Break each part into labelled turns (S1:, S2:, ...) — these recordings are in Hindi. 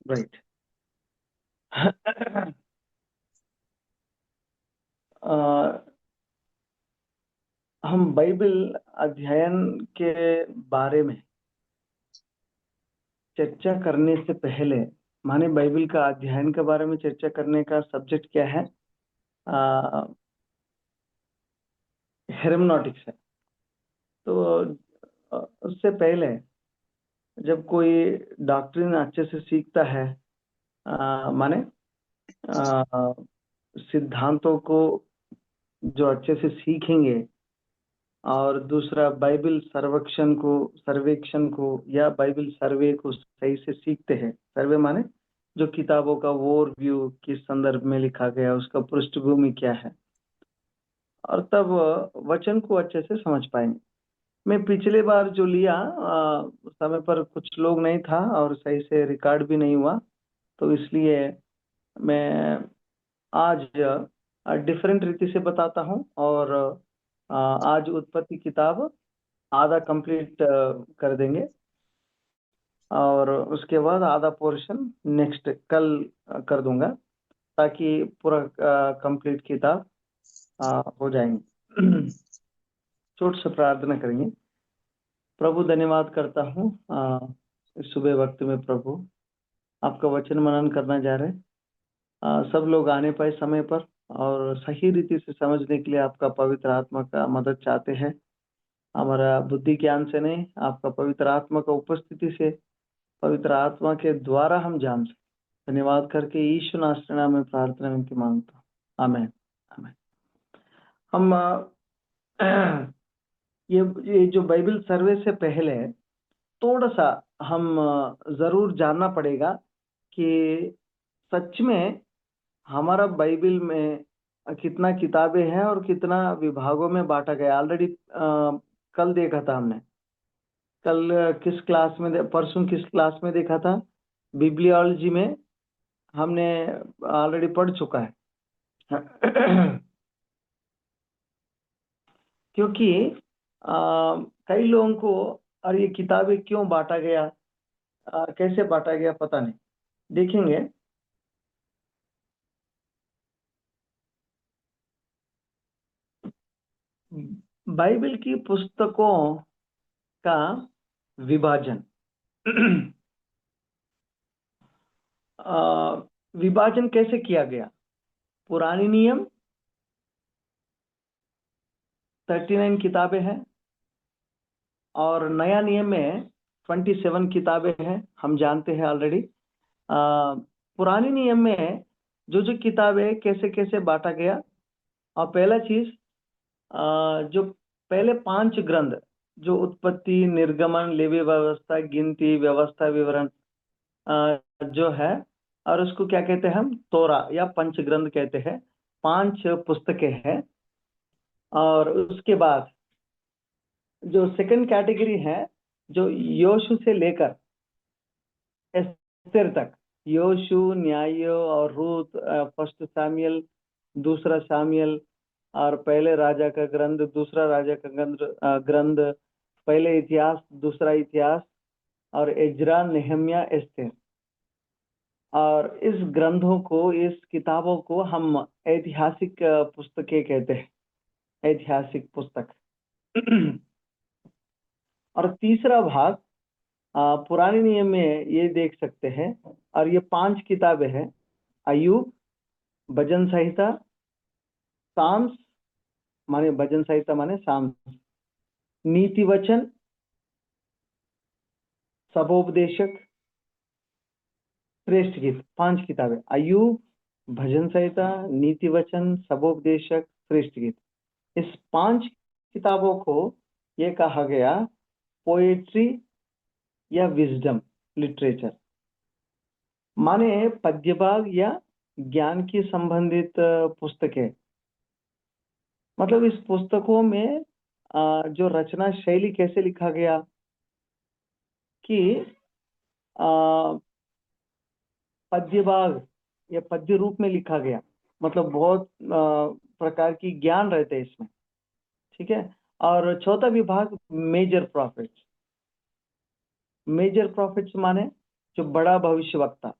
S1: राइट। हम बाइबल अध्ययन के बारे में चर्चा करने से पहले, माने बाइबल का अध्ययन के बारे में चर्चा करने का सब्जेक्ट क्या है? हेरमेनॉटिक्स है। तो उससे पहले जब कोई डॉक्ट्रिन अच्छे से सीखता है, माने सिद्धांतों को जो अच्छे से सीखेंगे, और दूसरा बाइबल सर्वेक्षण को या बाइबल सर्वे को सही से सीखते हैं। सर्वे माने जो किताबों का ओवरव्यू, किस संदर्भ में लिखा गया, उसका पृष्ठभूमि क्या है, और तब वचन को अच्छे से समझ पाएंगे। मैं पिछले बार जो लिया, उस समय पर कुछ लोग नहीं था और सही से रिकॉर्ड भी नहीं हुआ, तो इसलिए मैं आज डिफरेंट रीति से बताता हूँ। और आज उत्पत्ति किताब आधा कंप्लीट कर देंगे, और उसके बाद आधा पोर्शन नेक्स्ट कल कर दूंगा, ताकि पूरा कंप्लीट किताब हो जाएंगे। छोट से प्रार्थना करेंगे। प्रभु, धन्यवाद करता हूँ इस सुबह वक्त में प्रभु आपका वचन मनन करना जा रहे हैं। सब लोग आने पाए समय पर और सही रीति से समझने के लिए आपका पवित्र आत्मा का मदद चाहते हैं। हमारा बुद्धि ज्ञान से नहीं, आपका पवित्र आत्मा का उपस्थिति से, पवित्र आत्मा के द्वारा हम जान सकते। धन्यवाद करके यीशु नाम में प्रार्थना विनती मांगता हूँ, आमेन आमेन। हम ये जो बाइबल सर्वे से पहले थोड़ा सा हम जरूर जानना पड़ेगा कि सच में हमारा बाइबल में कितना किताबें हैं और कितना विभागों में बांटा गया। ऑलरेडी कल देखा था हमने। कल किस क्लास में परसों किस क्लास में देखा था? बिब्लियोलॉजी में हमने ऑलरेडी पढ़ चुका है। क्योंकि कई लोगों को और ये किताबें क्यों बांटा गया, कैसे बांटा गया पता नहीं। देखेंगे बाइबल की पुस्तकों का विभाजन। विभाजन कैसे किया गया? पुरानी नियम 39 किताबें हैं और नया नियम में 27 किताबें हैं, हम जानते हैं ऑलरेडी। पुरानी नियम में जो किताबें कैसे कैसे बांटा गया। और पहला चीज, जो पहले 5 ग्रंथ, जो उत्पत्ति, निर्गमन, लेवी व्यवस्था, गिनती, व्यवस्था, विवरण जो है, और उसको क्या कहते हैं हम? तोरा या पंच ग्रंथ कहते हैं। 5 पुस्तकें हैं। और उसके बाद जो सेकंड कैटेगरी है, जो योशु से लेकर एस्तेर तक, योशु, न्याय और रूत, फर्स्ट सामुएल, दूसरा सामुएल, और पहले राजा का ग्रंथ, दूसरा राजा का ग्रंथ, पहले इतिहास, दूसरा इतिहास, और एजरा, नेहम्या, एस्तेर। और इस ग्रंथों को, इस किताबों को हम ऐतिहासिक पुस्तकें कहते हैं, ऐतिहासिक पुस्तक। और तीसरा भाग पुराने नियम में ये देख सकते हैं, और ये 5 किताबें हैं। अय्यूब, भजन संहिता, साम्स माने भजन संहिता माने साम्स, नीति वचन, सबोपदेशक, श्रेष्ठ गीत। 5 किताबें, अय्यूब, भजन संहिता, नीति वचन, सबोपदेशक, श्रेष्ठ गीत। इस 5 किताबों को ये कहा गया पोएट्री या विजडम लिटरेचर, माने पद्यभाग या ज्ञान की संबंधित पुस्तकें। मतलब इस पुस्तकों में जो रचना शैली कैसे लिखा गया कि पद्यभाग या पद्य रूप में लिखा गया, मतलब बहुत प्रकार की ज्ञान रहते हैं इसमें, ठीक है। और चौथा विभाग मेजर प्रॉफिट्स। मेजर प्रॉफिट्स माने जो बड़ा भविष्यवक्ता,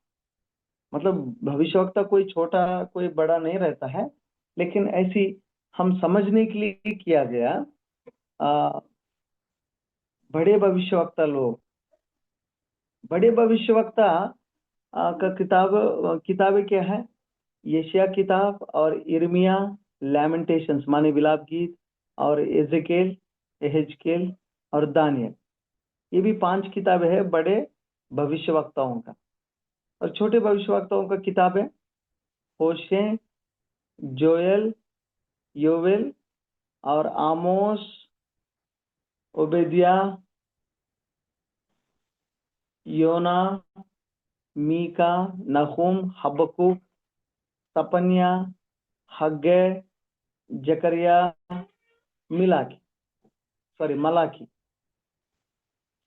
S1: मतलब भविष्यवक्ता कोई छोटा कोई बड़ा नहीं रहता है, लेकिन ऐसी हम समझने के लिए किया गया। आ, बड़े भविष्यवक्ता लोग, बड़े भविष्यवक्ता का किताबें क्या है? यशाया किताब और यिर्मयाह, लैमेंटेशंस माने विलाप गीत, और एजेकेल, एहेजकेल और दानियल। ये भी 5 किताबें हैं बड़े भविष्यवक्ताओं का। और छोटे भविष्यवक्ताओं का किताब है होशे, जोएल, योवेल और आमोस, ओबेदिया, योना, मीका, नहूम, हबक्कुक, सपन्या, हग्गे, जकरिया, मिलाकी, सॉरी मलाकी।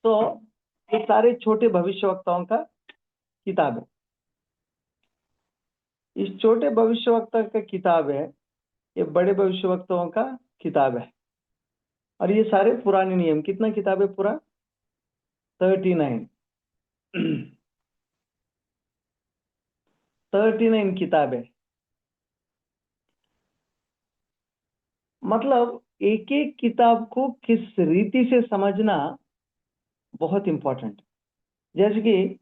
S1: तो ये सारे छोटे भविष्यवक्ताओं का किताब है। इस छोटे भविष्यवक्ता का किताब है, ये बड़े भविष्यवक्ताओं का किताब है। और ये सारे पुराने नियम, कितना किताब है पूरा? 39 39 किताबें। मतलब एक एक किताब को किस रीति से समझना बहुत इंपॉर्टेंट। जैसे कि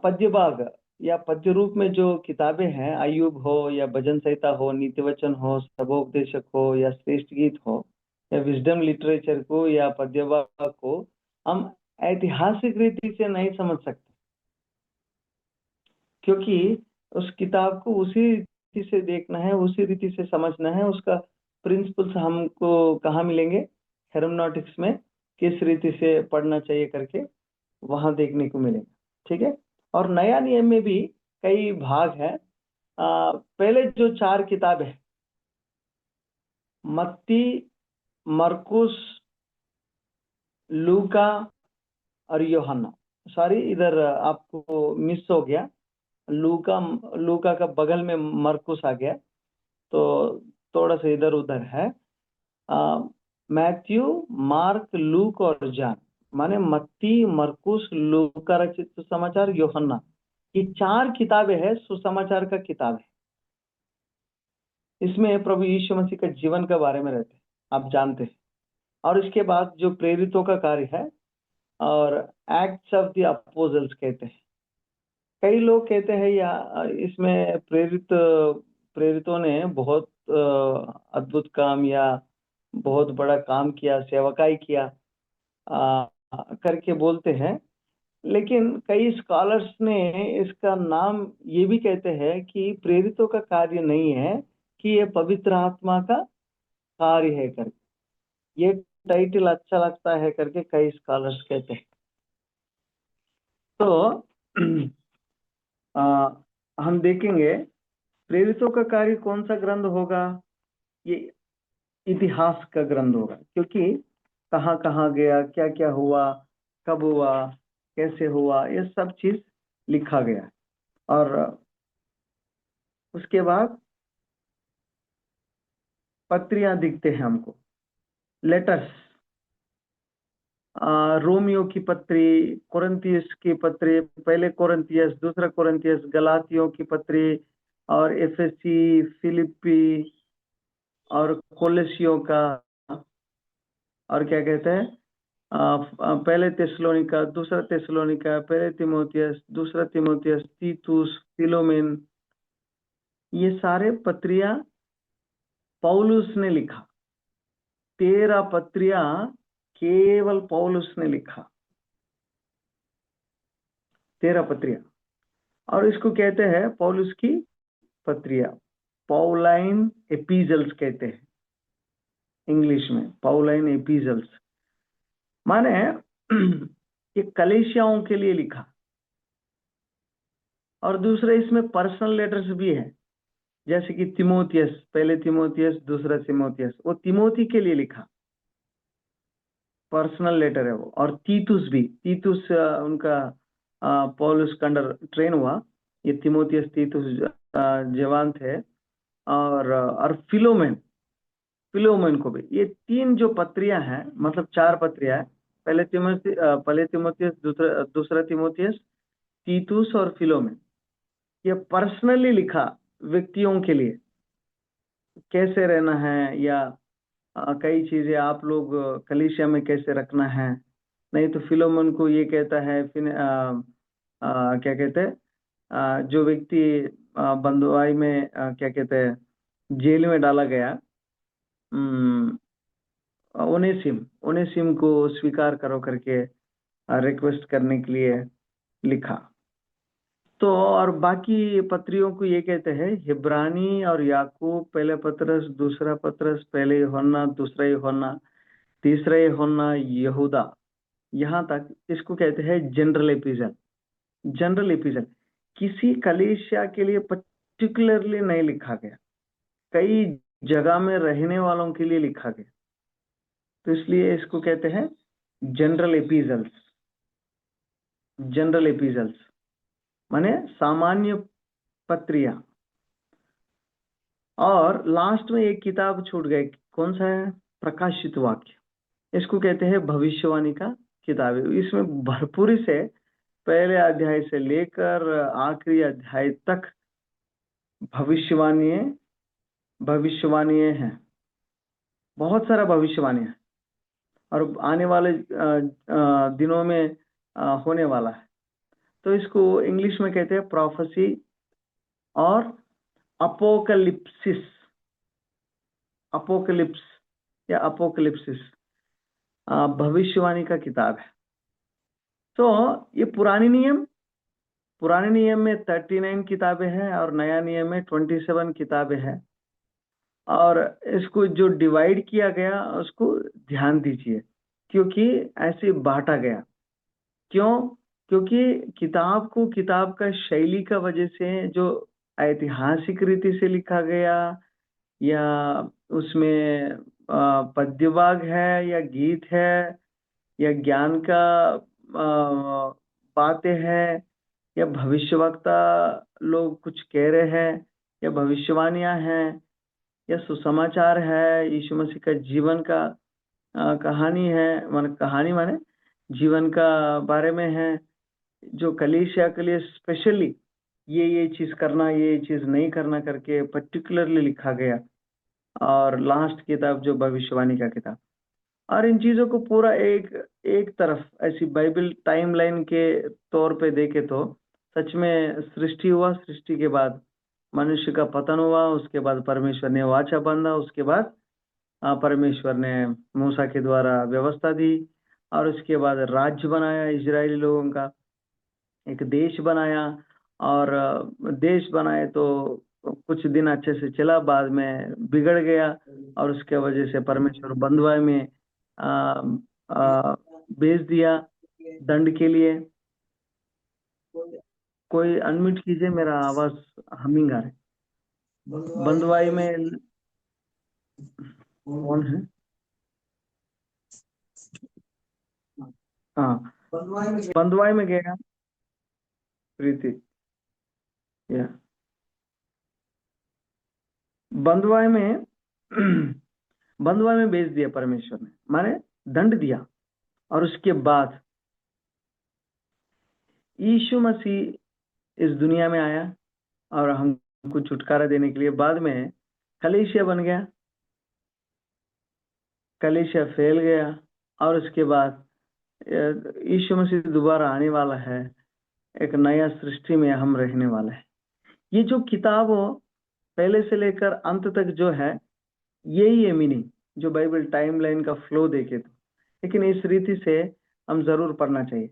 S1: पद्य भाग या पद्य रूप में जो किताबें हैं, अय्यूब हो या भजन संहिता हो, नीति वचन हो, सबोपदेशक हो या श्रेष्ठ गीत हो, या विजडम लिटरेचर को या पद्य भाग को हम ऐतिहासिक रीति से नहीं समझ सकते, क्योंकि उस किताब को उसी रीति से देखना है, उसी रीति से समझना है। उसका प्रिंसिपल्स हमको कहाँ मिलेंगे? हेर्मेनॉटिक्स में किस रीति से पढ़ना चाहिए करके वहां देखने को मिलेगा। ठीक है। और नया नियम में भी कई भाग है। पहले जो 4 किताब है, मत्ती, मरकुस, लूका और यूहन्ना। सॉरी, इधर आपको मिस हो गया, लूका लूका का बगल में मरकुस आ गया, तो थोड़ा सा इधर उधर है। मैथ्यू, मार्क, लूक और जॉन, माने मत्ती, मरकुस, लूका रचित सुसमाचार, यूहन्ना, ये 4 किताबें हैं सुसमाचार का किताब है। इसमें प्रभु यीशु मसीह का जीवन के बारे में रहते हैं, आप जानते हैं। और इसके बाद जो प्रेरितों का कार्य है और एक्ट्स ऑफ द अपोजल्स कहते हैं। कई लोग कहते हैं या इसमें प्रेरितों ने बहुत अद्भुत काम या बहुत बड़ा काम किया, सेवकाई किया करके बोलते हैं। लेकिन कई स्कॉलर्स ने इसका नाम ये भी कहते हैं कि प्रेरितों का कार्य नहीं है, कि ये पवित्र आत्मा का कार्य है करके। ये टाइटल अच्छा लगता है करके कई स्कॉलर्स कहते हैं। तो हम देखेंगे प्रेरितों का कार्य कौन सा ग्रंथ होगा? ये इतिहास का ग्रंथ होगा, क्योंकि कहाँ कहाँ गया, क्या क्या हुआ, कब हुआ, कैसे हुआ, ये सब चीज लिखा गया है। और उसके बाद पत्रियां दिखते हैं हमको, लेटर्स, रोमियो की पत्री, कोरिन्थियस की पत्री, पहले कोरिन्थियस, दूसरा कोरिन्थियस, गलातियों की पत्री और एफएससी, फिलिप्पी और कोलोसियों का, और क्या कहते हैं, पहले तेसलोनिका, दूसरा तेसलोनिका, पहले तिमोथियस, दूसरा तिमोथियस, तीतुस, फिलोमेन, ये सारे पत्रियां पौलुस ने लिखा। 13 पत्रियां केवल पौलुस ने लिखा, 13 पत्रियां। और इसको कहते हैं पौलुस की पत्रियां, पौलाइन एपिजल्स कहते हैं इंग्लिश में, पौलाइन एपिजल्स। माने ये कलीसियाओं के लिए लिखा। और दूसरे इसमें पर्सनल लेटर्स भी है, जैसे कि तिमोथियस, पहले तिमोथियस, दूसरा तिमोथियस, वो तिमोथी के लिए लिखा, पर्सनल लेटर है वो। और तीतुस भी, तीतुस उनका पौलुस का अंडर ट्रेन हुआ, ये तिमोथियस, तीतुस जवान थे। और फिलोमेन, फिलोमेन को भी। ये 3 जो पत्रियां हैं, मतलब 4 पत्रियां हैं, पहले तिमोथियस, दूसरा तिमोथियस, तीतुस और फिलोमेन, ये पर्सनली लिखा व्यक्तियों के लिए, कैसे रहना है, या कई चीजें आप लोग कलीसिया में कैसे रखना है। नहीं तो फिलोमन को ये कहता है, फिर क्या कहते हैं, जो व्यक्ति बंधुआई में क्या कहते हैं, जेल में डाला गया, ओनेसिम, ओनेसिम को स्वीकार करो करके रिक्वेस्ट करने के लिए लिखा। तो और बाकी पत्रियों को ये कहते हैं हिब्रानी और याकूब, पहले पत्रस, दूसरा पत्रस, पहले यूहन्ना, दूसरा यूहन्ना, तीसरा यूहन्ना, यहूदा, यहाँ तक इसको कहते हैं जनरल एपिजल। जनरल एपिजल किसी कलीसिया के लिए पर्टिकुलरली नहीं लिखा गया, कई जगह में रहने वालों के लिए लिखा गया, तो इसलिए इसको कहते हैं जनरल एपिजल्स। जनरल एपिजल्स माने सामान्य पत्रियां। और लास्ट में एक किताब छूट गई, कौन सा है, प्रकाशित वाक्य। इसको कहते हैं भविष्यवाणी का किताब है। इसमें भरपूरी से पहले अध्याय से लेकर आखिरी अध्याय तक भविष्यवाणी भविष्यवाणी हैं, बहुत सारा भविष्यवाणी है, और आने वाले दिनों में होने वाला है। तो इसको इंग्लिश में कहते हैं प्रोफेसी और अपोकलिप्सिस, अपोकलिप्स या अपोकलिप्सिस भविष्यवाणी का किताब है। तो ये पुराने नियम में 39 किताबें हैं और नया नियम में 27 किताबें हैं। और इसको जो डिवाइड किया गया उसको ध्यान दीजिए, क्योंकि ऐसे बांटा गया। क्यों? क्योंकि किताब को किताब का शैली का वजह से, जो ऐतिहासिक रीति से लिखा गया, या उसमें पद्यभाग है या गीत है, या ज्ञान का बातें हैं, या भविष्यवक्ता लोग कुछ कह रहे हैं, या भविष्यवाणियां हैं, या सुसमाचार है, यीशु मसीह का जीवन का कहानी है, कहानी माने जीवन का बारे में है, जो कलीसिया के लिए स्पेशली ये चीज करना, ये चीज नहीं करना करके पर्टिकुलरली लिखा गया। और लास्ट किताब जो भविष्यवाणी का किताब। और इन चीजों को पूरा एक तरफ ऐसी बाइबल टाइमलाइन के तौर पे देखे तो सच में सृष्टि हुआ, सृष्टि के बाद मनुष्य का पतन हुआ, उसके बाद परमेश्वर ने वाचा बांधा, उसके बाद परमेश्वर ने मूसा के द्वारा व्यवस्था दी, और उसके बाद राज्य बनाया इजरायली लोगों का, एक देश बनाया। और देश बनाए तो कुछ दिन अच्छे से चला, बाद में बिगड़ गया, और उसके वजह से परमेश्वर बंधुआई में भेज दिया दंड के लिए। कोई अनम्यूट कीजिए, मेरा आवाज हमिंग आ रहा है। बंधुआई में कौन है? हाँ, बंधुआई में गया प्रीति, या बंधुआई में बंधुआई में भेज दिया परमेश्वर ने, माने दंड दिया। और उसके बाद यीशु मसीह इस दुनिया में आया और हमको छुटकारा देने के लिए। बाद में कलीसिया बन गया, कलीसिया फैल गया, और उसके बाद यीशु मसीह दोबारा आने वाला है, एक नया सृष्टि में हम रहने वाले हैं। ये जो किताब हो पहले से लेकर अंत तक जो है, यही है मीनिंग जो बाइबल टाइमलाइन का फ्लो देखे तो। लेकिन इस रीति से हम जरूर पढ़ना चाहिए,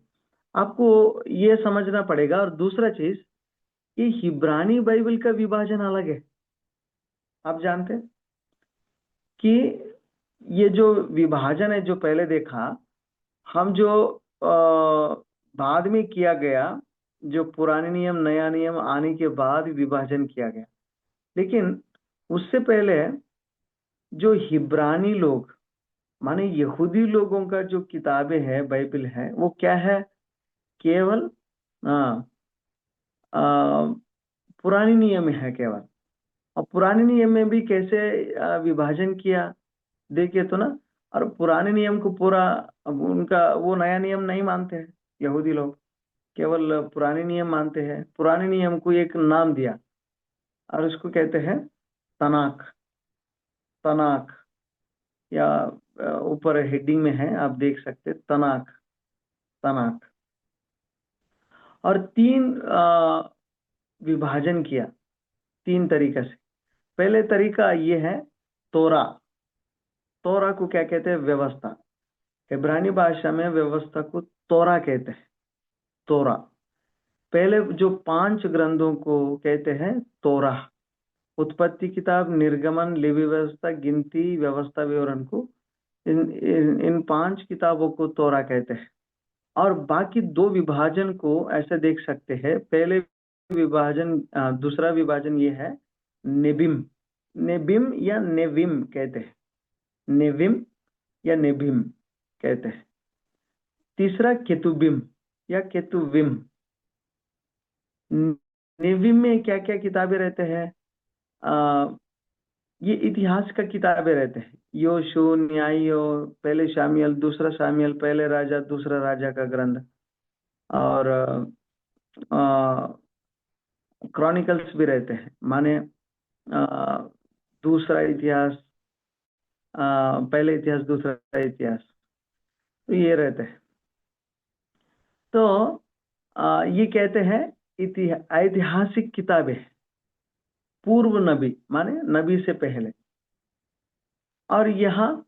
S1: आपको ये समझना पड़ेगा। और दूसरा चीज, ये हिब्रानी बाइबल का विभाजन अलग है। आप जानते हैं कि ये जो विभाजन है जो पहले देखा, हम जो बाद में किया गया, जो पुराने नियम नया नियम आने के बाद विभाजन किया गया। लेकिन उससे पहले जो हिब्रानी लोग माने यहूदी लोगों का जो किताबें है, बाइबल है, वो क्या है? केवल पुरानी नियम में है केवल। और पुराने नियम में भी कैसे विभाजन किया देखिए तो ना। और पुराने नियम को पूरा, अब उनका वो नया नियम नहीं मानते हैं यहूदी लोग। केवल पुराने नियम मानते हैं, पुराने नियम को एक नाम दिया और उसको कहते हैं तनाक। तनाक या ऊपर हेडिंग में है, आप देख सकते हैं, तनाक। तनाक। और 3 विभाजन किया 3 तरीके से। पहले तरीका ये है तोरा। तोरा को क्या कहते हैं? व्यवस्था। इब्रानी भाषा में व्यवस्था को तोरा कहते हैं। तोरा। पहले जो 5 ग्रंथों को कहते हैं तोरा। उत्पत्ति किताब, निर्गमन, लेवी व्यवस्था, गिनती, व्यवस्था विवरण को, इन 5 किताबों को तोरा कहते हैं। और बाकी 2 विभाजन को ऐसे देख सकते हैं। पहले विभाजन, दूसरा विभाजन ये है नेबिम। नेबिम या नेविम कहते हैं। नेविम या नेबिम कहते हैं। तीसरा केतुबिम या केतुविम। नेविम में क्या क्या किताबें रहते हैं? ये इतिहास का किताबें रहते हैं। योशू, न्यायियों, पहले शामुएल, दूसरा शामुएल, पहले राजा, दूसरा राजा का ग्रंथ, और क्रॉनिकल्स भी रहते हैं, माने दूसरा इतिहास, पहले इतिहास, दूसरा इतिहास, तो ये रहते हैं। तो ये कहते हैं ऐतिहासिक किताबें, पूर्व नबी माने नबी से पहले। और यहाँ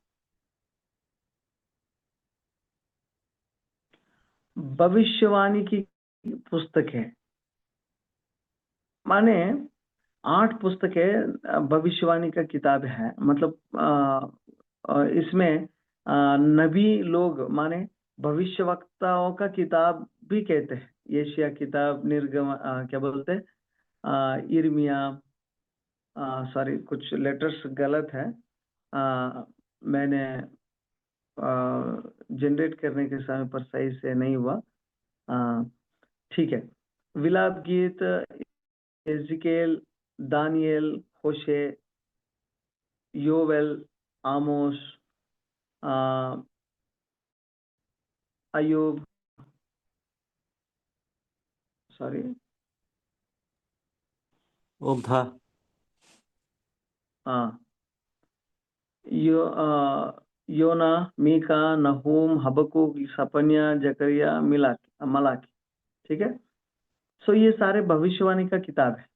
S1: भविष्यवाणी की पुस्तक है, माने 8 पुस्तकें भविष्यवाणी का किताब है। मतलब इसमें नबी लोग माने भविष्यवक्ताओं का किताब भी कहते हैं। यशाया किताब, निर्गम, क्या बोलते हैं, यिर्मयाह, सॉरी कुछ लेटर्स गलत है, मैंने जनरेट करने के समय पर सही से नहीं हुआ, ठीक है। विलाप गीत, एजिकेल, दानियल, होशे, योवेल, आमोस, अयूब, सॉरी,
S2: ओघा,
S1: हाँ, योना, मीका, नहूम, हबकुक, सपन्या, जकरिया, मलाकी, ठीक है। सो ये सारे भविष्यवाणी का किताब है।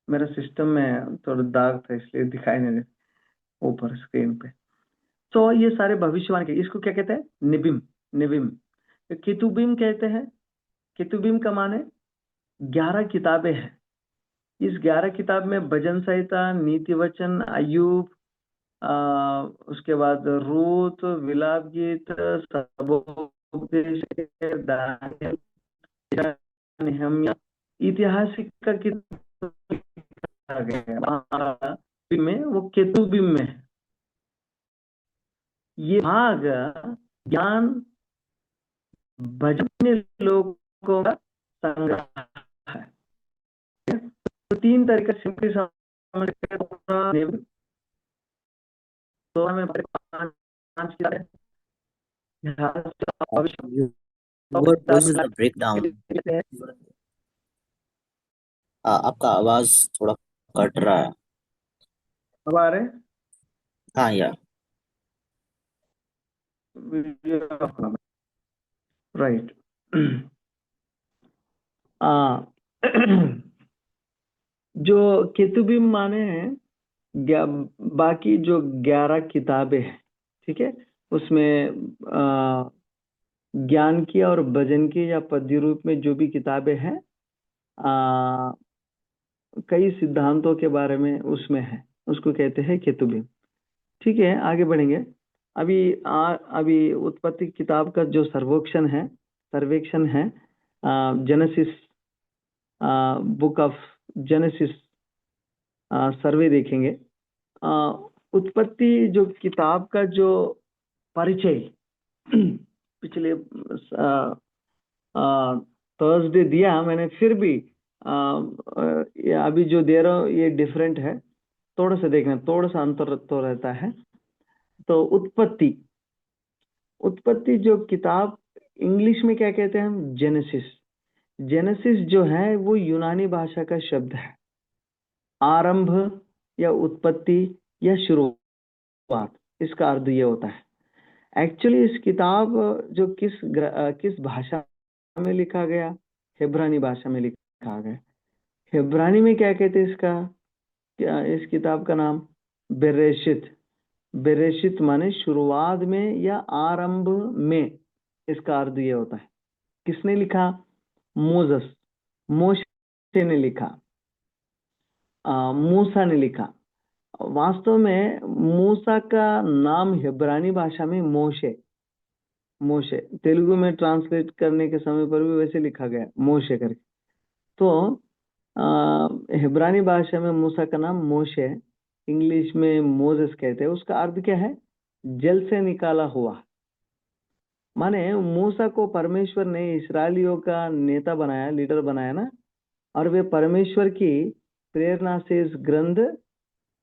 S1: मेरा सिस्टम में थोड़ा दाग था इसलिए दिखाई नहीं दे ऊपर स्क्रीन पे। तो ये सारे भविष्यवाणी के, इसको क्या कहते हैं? निबिम। निबिम। कितुबिम कहते हैं। कितुबिम का माने 11 किताबें हैं। इस 11 किताब में भजन संहिता, नीति वचन, अयूब, उसके बाद रूत, विलाप गीत, सबोपदेश, दानियल, नेहम्या, ऐतिहासिक का किताब में वो केतुबिम में है। ये भाग ज्ञान भजन लोगों का संग्रह है। तो 3 तरीके से सिंपली समझ के तो हमें 5 किताबें,
S2: Your voice is a breakdown. आपका आवाज थोड़ा कट रहा है।
S1: अब आ रहे?
S2: हाँ यार,
S1: राइट। जो केतुबिम माने हैं बाकी जो 11 किताबें हैं, ठीक है, उसमें ज्ञान की और भजन की या पद्य रूप में जो भी किताबें हैं, कई सिद्धांतों के बारे में उसमें है, उसको कहते हैं केतुबिम। ठीक है, आगे बढ़ेंगे। अभी उत्पत्ति किताब का जो सर्वेक्षण है, जेनेसिस, बुक ऑफ जेनेसिस सर्वे देखेंगे। उत्पत्ति जो किताब का जो परिचय पिछले थर्सडे दिया मैंने, फिर भी अभी जो दे रहा हूँ ये डिफरेंट है, थोड़ा सा देखना, थोड़ा सा अंतर तो रहता है। तो उत्पत्ति जो किताब इंग्लिश में क्या कहते हैं हम? जेनेसिस। जेनेसिस जो है वो यूनानी भाषा का शब्द है, आरंभ या उत्पत्ति या शुरुआत, इसका अर्थ ये होता है। एक्चुअली इस किताब जो किस भाषा में लिखा गया, हिब्रानी भाषा में लिखा गया। हिब्रानी में क्या कहते हैं इसका, क्या इस किताब का नाम, बेरेशित। बेरेशित माने शुरुआत में या आरंभ में, इसका अर्थ ये होता है। किसने लिखा? मोजस, मोशे ने लिखा, मूसा ने लिखा। वास्तव में मूसा का नाम हिब्रानी भाषा में मोशे, मोशे तेलुगु में ट्रांसलेट करने के समय पर भी वैसे लिखा गया, मोशे करके। तो हिब्रानी भाषा में मूसा का नाम मोशे, इंग्लिश में मोजेस कहते हैं। उसका अर्थ क्या है? जल से निकाला हुआ। माने मूसा को परमेश्वर ने इस्राएलियों का नेता बनाया, लीडर बनाया ना, और वे परमेश्वर की प्रेरणा से इस ग्रंथ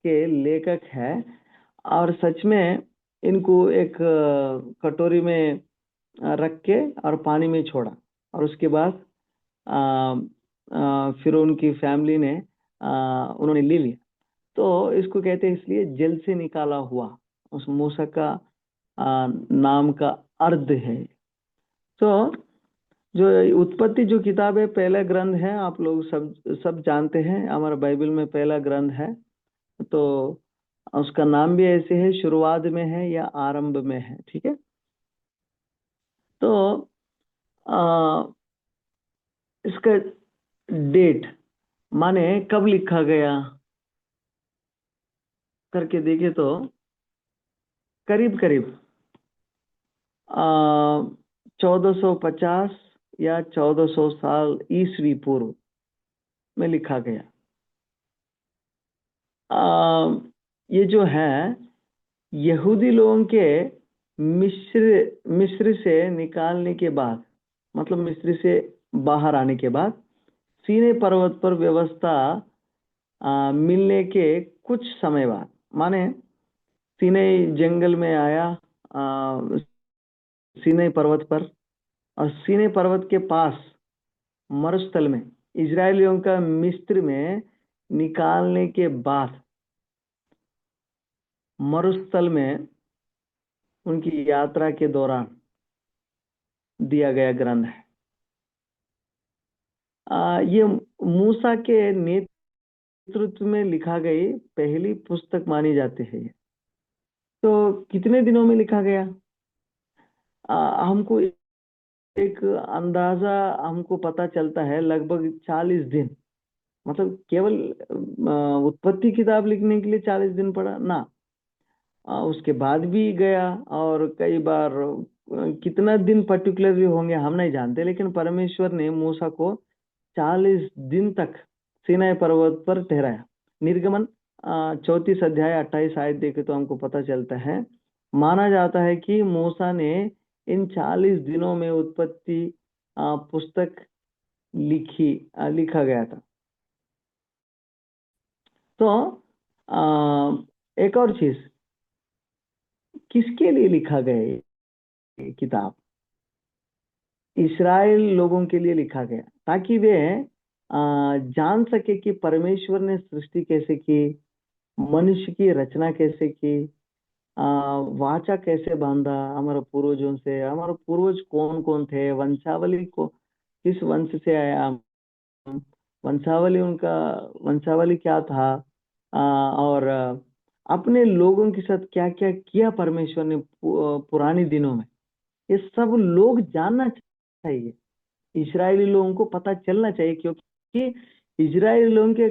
S1: के लेखक है। और सच में इनको एक कटोरी में रख के और पानी में छोड़ा, और उसके बाद फिर उनकी फैमिली ने उन्होंने ले लिया। तो इसको कहते हैं इसलिए जल से निकाला हुआ, उस मूसा का नाम का अर्थ है। तो जो उत्पत्ति जो किताब है, पहला ग्रंथ है, आप लोग सब जानते हैं, हमारा बाइबल में पहला ग्रंथ है। तो उसका नाम भी ऐसे है, शुरुआत में है या आरंभ में है, ठीक है। तो इसका डेट माने कब लिखा गया करके देखे तो करीब करीब 1450 या 1400 साल ईसवी पूर्व में लिखा गया। ये जो है यहूदी लोगों के मिस्र से निकालने के बाद, मतलब मिस्र से बाहर आने के बाद, सीनै पर्वत पर व्यवस्था मिलने के कुछ समय बाद, माने सीनै जंगल में आया, सीनै पर्वत पर, और सीनै पर्वत के पास मरुस्थल में इजरायलियों का मिस्र में निकालने के बाद मरुस्थल में उनकी यात्रा के दौरान दिया गया ग्रंथ है। ये मूसा के नेतृत्व में लिखा गई पहली पुस्तक मानी जाती है। तो कितने दिनों में लिखा गया? हमको एक अंदाजा हमको पता चलता है, लगभग 40 दिन। मतलब केवल उत्पत्ति किताब लिखने के लिए 40 दिन पड़ा ना, उसके बाद भी गया, और कई बार कितना दिन पर्टिकुलरली होंगे हम नहीं जानते, लेकिन परमेश्वर ने मूसा को 40 दिन तक सीनै पर्वत पर ठहराया। निर्गमन 34 अध्याय 28 आयत देखे तो हमको पता चलता है, माना जाता है कि मूसा ने इन 40 दिनों में उत्पत्ति पुस्तक लिखा गया था। तो एक और चीज, किसके लिए लिखा गया ये किताब? इस्राएल लोगों के लिए लिखा गया, ताकि वे जान सके कि परमेश्वर ने सृष्टि कैसे की, मनुष्य की रचना कैसे की, वाचा कैसे बांधा हमारे पूर्वजों से, हमारे पूर्वज कौन कौन थे, वंशावली को किस वंश से आया, वंशावली उनका वंशावली क्या था, और अपने लोगों के साथ क्या क्या किया परमेश्वर ने पुराने दिनों में, ये सब लोग जानना चाहिए। इजरायली लोगों को पता चलना चाहिए, क्योंकि इजरायली लोगों के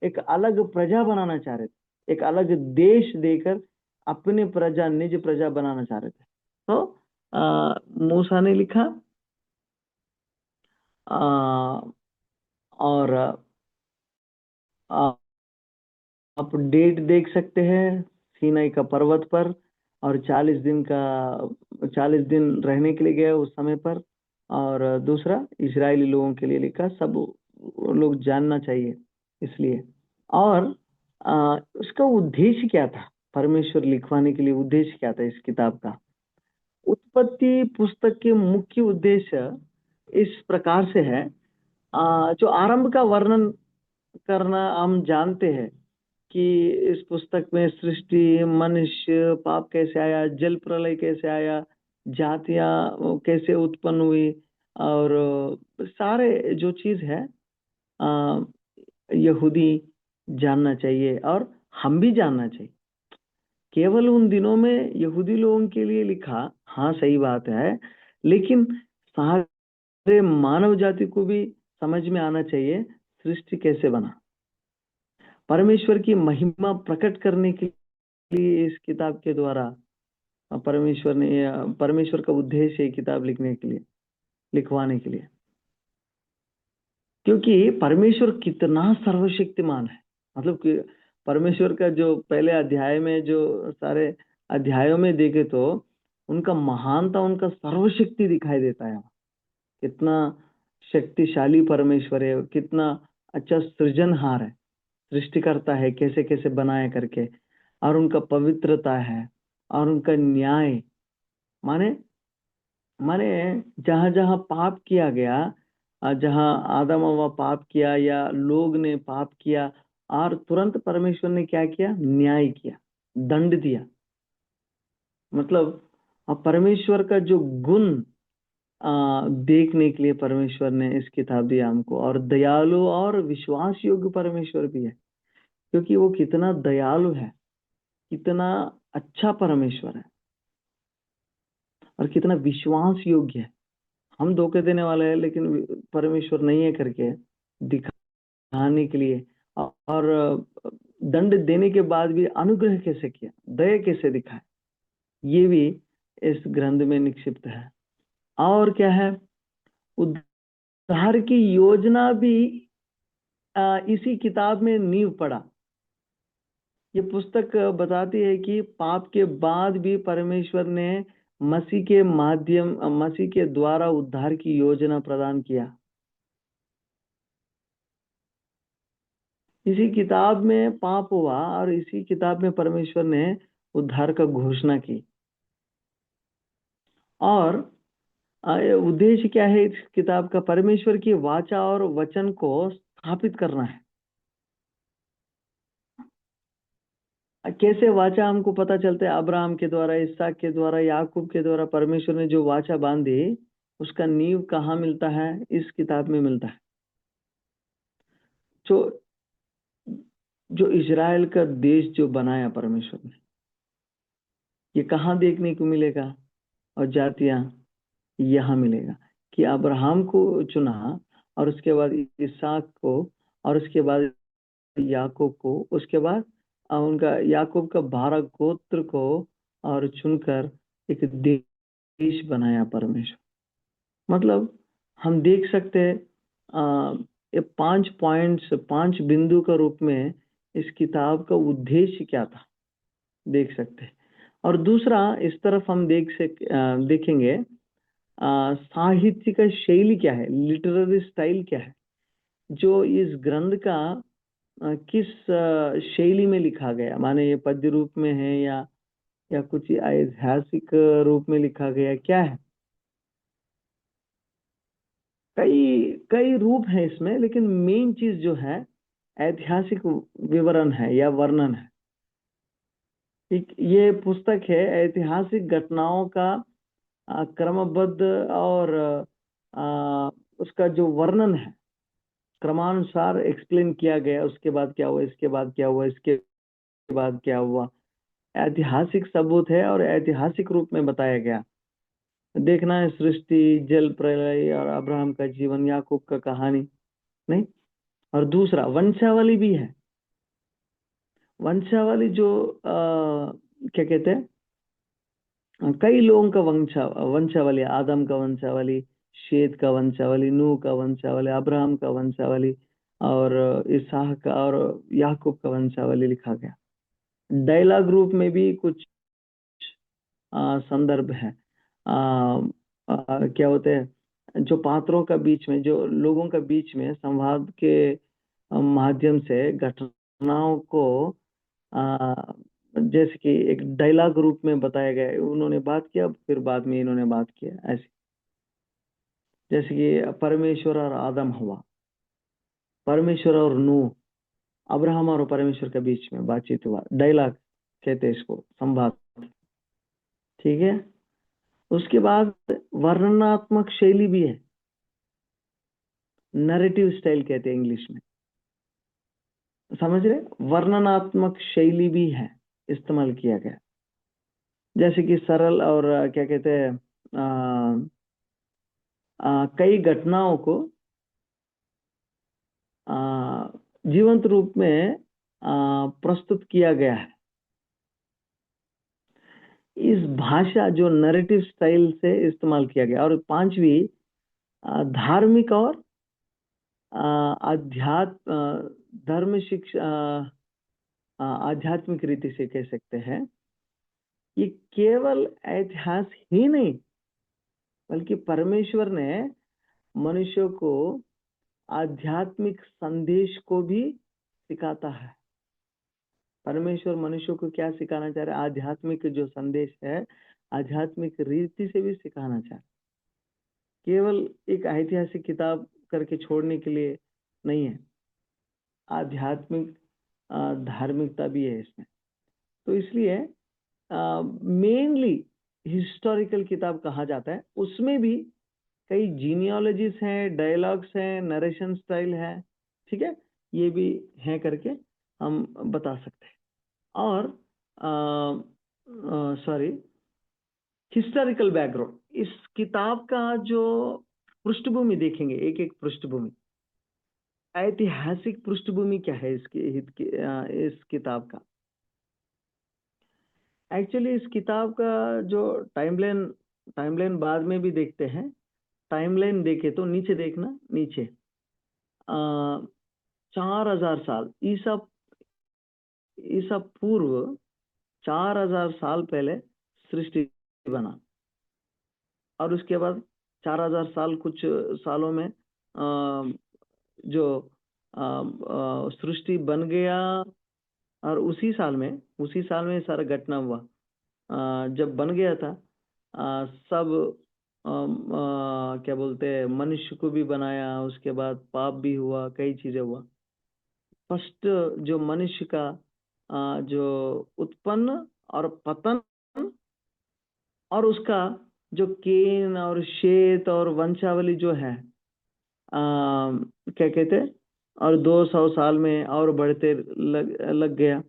S1: एक अलग प्रजा बनाना चाह रहे थे, एक अलग देश देकर अपने प्रजा, निज प्रजा बनाना चाह रहे थे। तो मूसा ने लिखा, और आप डेट देख सकते हैं, सीनाई का पर्वत पर, और 40 दिन रहने के लिए गए उस समय पर। और दूसरा इजरायली लोगों के लिए लिखा, सब लोग जानना चाहिए इसलिए। और उसका उद्देश्य क्या था, परमेश्वर लिखवाने के लिए उद्देश्य क्या था इस किताब का? उत्पत्ति पुस्तक के मुख्य उद्देश्य इस प्रकार से है जो आरंभ का वर्णन करना हम जानते हैं कि इस पुस्तक में सृष्टि, मनुष्य, पाप कैसे आया, जल प्रलय कैसे आया, जातियां कैसे उत्पन्न हुई, और सारे जो चीज है आ, यहूदी जानना चाहिए और हम भी जानना चाहिए। केवल उन दिनों में यहूदी लोगों के लिए लिखा, हाँ सही बात है, लेकिन सारे मानव जाति को भी समझ में आना चाहिए सृष्टि कैसे बना। परमेश्वर की महिमा प्रकट करने के लिए इस किताब के द्वारा परमेश्वर का उद्देश्य है किताब लिखने के लिए, लिखवाने के लिए, क्योंकि परमेश्वर कितना सर्वशक्तिमान है। मतलब कि परमेश्वर का जो पहले अध्याय में जो सारे अध्यायों में देखे तो उनका महानता, उनका सर्वशक्ति दिखाई देता है। कितना शक्तिशाली परमेश्वर है, कितना अच्छा सृजनहार है, सृष्टि करता है कैसे कैसे बनाया करके, और उनका पवित्रता है और उनका न्याय। माने माने जहां जहां पाप किया गया, जहां आदम हव्वा पाप किया या लोग ने पाप किया, और तुरंत परमेश्वर ने क्या किया, न्याय किया, दंड दिया। मतलब परमेश्वर का जो गुण देखने के लिए परमेश्वर ने इस किताब दी हमको। और दयालु और विश्वास योग्य परमेश्वर भी है, क्योंकि वो कितना दयालु है, कितना अच्छा परमेश्वर है, और कितना विश्वास योग्य है। हम धोखे देने वाले हैं, लेकिन परमेश्वर नहीं है करके दिखाने के लिए, और दंड देने के बाद भी अनुग्रह कैसे किया, दया कैसे दिखाए, ये भी इस ग्रंथ में निक्षिप्त है। और क्या है, उद्धार की योजना भी इसी किताब में नींव पड़ा। ये पुस्तक बताती है कि पाप के बाद भी परमेश्वर ने मसीह के द्वारा उद्धार की योजना प्रदान किया। इसी किताब में पाप हुआ और इसी किताब में परमेश्वर ने उद्धार का घोषणा की। और उद्देश्य क्या है इस किताब का, परमेश्वर की वाचा और वचन को स्थापित करना है। कैसे वाचा हमको पता चलता है, अब्राहम के द्वारा, इसहाक के द्वारा, याकूब के द्वारा परमेश्वर ने जो वाचा बांधी, उसका नींव कहाँ मिलता है, इस किताब में मिलता है। जो जो इजराइल का देश जो बनाया परमेश्वर ने, ये कहाँ देखने को मिलेगा, और जातियां यहाँ मिलेगा कि अब्राहम को चुना, और उसके बाद इसहाक को, और उसके बाद याकूब को, उसके बाद उनका याकूब का 12 गोत्र को और चुनकर एक देश बनाया परमेश्वर। मतलब हम देख सकते हैं ये 5 पॉइंट्स, 5 बिंदु का रूप में इस किताब का उद्देश्य क्या था, देख सकते हैं। और दूसरा, इस तरफ हम देखेंगे साहित्य का शैली क्या है, लिटरेरी स्टाइल क्या है, जो इस ग्रंथ का किस शैली में लिखा गया, माने ये पद्य रूप में है या कुछ ऐतिहासिक रूप में लिखा गया, क्या है। कई कई रूप है इसमें, लेकिन मेन चीज जो है ऐतिहासिक विवरण है या वर्णन है। ये पुस्तक है ऐतिहासिक घटनाओं का क्रमबद्ध और उसका जो वर्णन है क्रमानुसार एक्सप्लेन किया गया। उसके बाद क्या हुआ, इसके बाद क्या हुआ, इसके बाद क्या हुआ, ऐतिहासिक सबूत है और ऐतिहासिक रूप में बताया गया। देखना है सृष्टि, जल प्रलय और अब्राहम का जीवन, याकूब का कहानी, नहीं। और दूसरा वंशावली भी है। वंशावली जो क्या कहते हैं, कई लोगों का वंशावली, आदम का वंशावली, शेत का वंशावली, नूह का वंशावली, अब्राहम का वंशावली, और इसहाक का और याकूब का वंशावली लिखा गया। डायलॉग रूप में भी कुछ संदर्भ है। क्या होते हैं, जो पात्रों का बीच में, जो लोगों का बीच में संवाद के माध्यम से घटनाओं को जैसे कि एक डायलॉग रूप में बताया गया है। उन्होंने बात किया, फिर बाद में इन्होंने बात किया, ऐसे। जैसे कि परमेश्वर और आदम हवा, परमेश्वर और नूह, अब्राहम और परमेश्वर के बीच में बातचीत हुआ, डायलॉग कहते हैं इसको, संवाद। ठीक है। उसके बाद वर्णनात्मक शैली भी है, नरेटिव स्टाइल कहते हैं इंग्लिश में, समझ रहे? वर्णनात्मक शैली भी है, इस्तेमाल किया गया, जैसे कि सरल और क्या कहते हैं, कई घटनाओं को जीवंत रूप में प्रस्तुत किया गया है। इस भाषा जो नरेटिव स्टाइल से इस्तेमाल किया गया। और पांचवी, धार्मिक और अध्यात्म धर्म शिक्षा, आध्यात्मिक रीति से कह सकते हैं। ये केवल इतिहास ही नहीं, बल्कि परमेश्वर ने मनुष्य को आध्यात्मिक संदेश को भी सिखाता है। परमेश्वर मनुष्य को क्या सिखाना चाह रहा है? आध्यात्मिक जो संदेश है, आध्यात्मिक रीति से भी सिखाना चाह रहा है। केवल एक ऐतिहासिक किताब करके छोड़ने के लिए नहीं है, आध्यात्मिक धार्मिकता भी है इसमें। तो इसलिए मेनली हिस्टोरिकल किताब कहा जाता है। उसमें भी कई जीनियोलॉजीज हैं, डायलॉग्स हैं, नरेशन स्टाइल है, ठीक है, ये भी है करके हम बता सकते हैं। और सॉरी, हिस्टोरिकल बैकग्राउंड, इस किताब का जो पृष्ठभूमि देखेंगे, एक एक पृष्ठभूमि, ऐतिहासिक पृष्ठभूमि क्या है इस किताब का। एक्चुअली इस किताब का जो टाइमलाइन बाद में भी देखते हैं। टाइमलाइन देखे तो नीचे देखना, नीचे 4000 साल ईसा पूर्व 4000 साल पहले सृष्टि बना, और उसके बाद 4000 साल कुछ सालों में जो सृष्टि बन गया, और उसी साल में सारा घटना हुआ। जब बन गया था, सब क्या बोलते हैं, मनुष्य को भी बनाया, उसके बाद पाप भी हुआ, कई चीजें हुआ। फर्स्ट जो मनुष्य का जो उत्पन्न और पतन, और उसका जो केन और शेत और वंशावली जो है, क्या कहते हैं, और 200 साल में और बढ़ते लग गया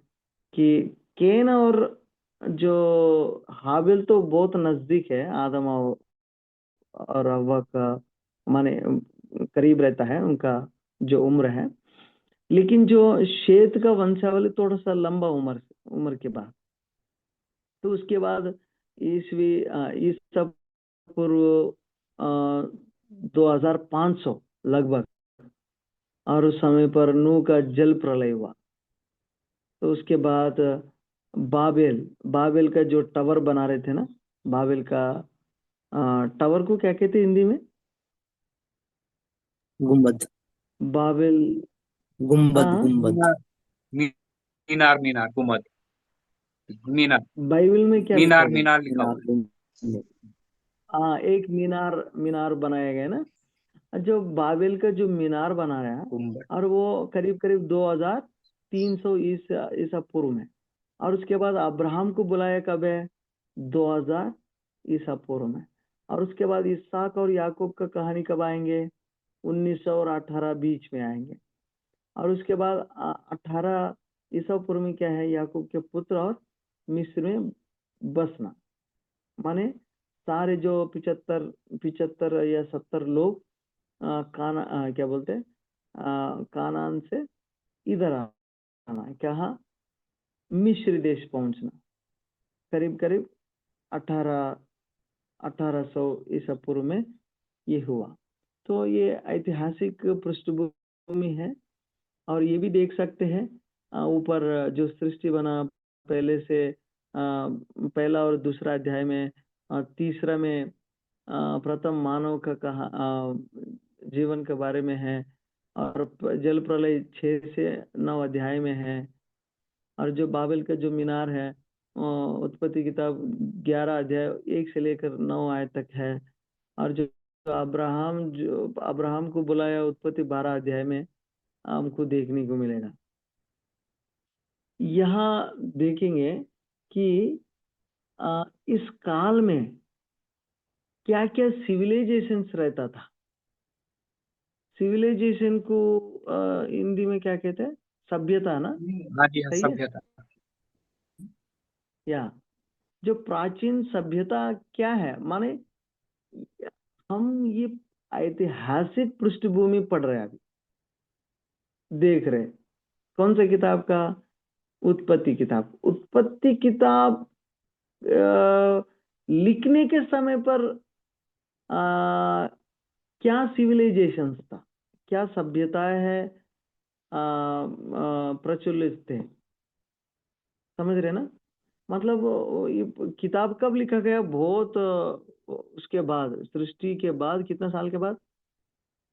S1: कि केन और जो हाबिल तो बहुत नजदीक है आदम और हव्वा का, माने करीब रहता है उनका जो उम्र है। लेकिन जो शेत का वंशावली थोड़ा सा लंबा उम्र के बाद, तो उसके बाद इस सब पूर्व 2500 लगभग, और उस समय पर नूह का जल प्रलय हुआ। तो उसके बाद बाबेल का जो टावर बना रहे थे ना, बाबेल का टावर को क्या कहते हैं हिंदी में?
S2: गुम्बद।
S1: बाबेल,
S2: गुम्बद
S1: हाँ,
S2: गुम्बद।
S3: मीनार मीनार गुम्बद, मीनार
S1: बाइबल में क्या लिखा
S3: मीनार
S1: हुआ है?
S3: मीनार लिखा
S2: मीनार
S3: हुआ है।
S2: गुम्बद।
S1: हाँ, एक मीनार बनाया गया ना, जो बाबेल का जो मीनार बनाया,
S3: गुम्बद।
S1: और वो करीब करीब 2300 ईसा पूर्व में। और उसके बाद अब्राहम को बुलाया कब है? 2000 ईसा पूर्व में। और उसके बाद इसहाक और याकूब का कहानी कब आएंगे? 1900 और 18 बीच में आएंगे। और उसके बाद 18 ईसा पूर्व में क्या है? याकूब के पुत्र और मिस्र में बसना, माने सारे जो 75 या 70 लोग क्या बोलते हैं, कानान से इधर आना, क्या, मिस्र देश पहुंचना, करीब करीब 1800 ईसा पूर्व में ये हुआ। तो ये ऐतिहासिक पृष्ठभूमि है। और ये भी देख सकते हैं ऊपर जो सृष्टि बना, पहले से पहला और दूसरा अध्याय में, तीसरा में प्रथम मानव का कहा जीवन के बारे में है, और जल प्रलय 6 से 9 अध्याय में है। और जो बाबेल का जो मीनार है, उत्पत्ति किताब 11 अध्याय 1 से लेकर 9 आयत तक है। और जो अब्राहम को बुलाया उत्पत्ति 12 अध्याय में, हमको देखने को मिलेगा। यहाँ देखेंगे कि इस काल में क्या क्या सिविलाइजेशंस रहता था। सिविलाइजेशन को हिंदी में क्या कहते हैं? सभ्यता ना,
S3: हाँ जी हाँ,
S1: सही है?
S3: सभ्यता।
S1: या जो प्राचीन सभ्यता क्या है, माने हम ये ऐतिहासिक पृष्ठभूमि पढ़ रहे हैं, अभी देख रहे हैं। कौन सा किताब का? उत्पत्ति किताब। उत्पत्ति किताब लिखने के समय पर क्या सिविलाइजेशंस था, क्या सभ्यताएं है प्रचलित थे, समझ रहे ना? मतलब ये किताब कब लिखा गया? बहुत उसके बाद, सृष्टि के बाद, कितना साल के बाद?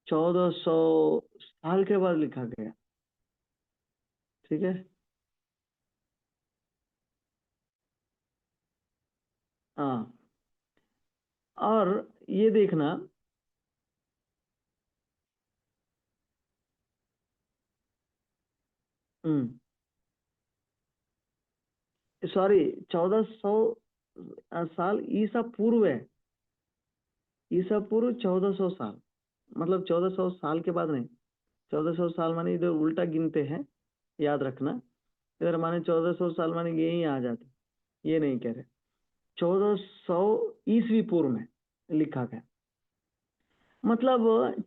S1: 1400 साल के बाद लिखा गया। ठीक है। हाँ, और ये देखना, सॉरी, 1400 साल ईसा पूर्व है। ईसा पूर्व 1400 साल, मतलब 1400 साल के बाद नहीं। 1400 साल माने इधर उल्टा गिनते हैं, याद रखना। इधर माने 1400 साल माने यही आ जाते, ये नहीं कह रहे। 1400 ईसवी पूर्व में लिखा गया, मतलब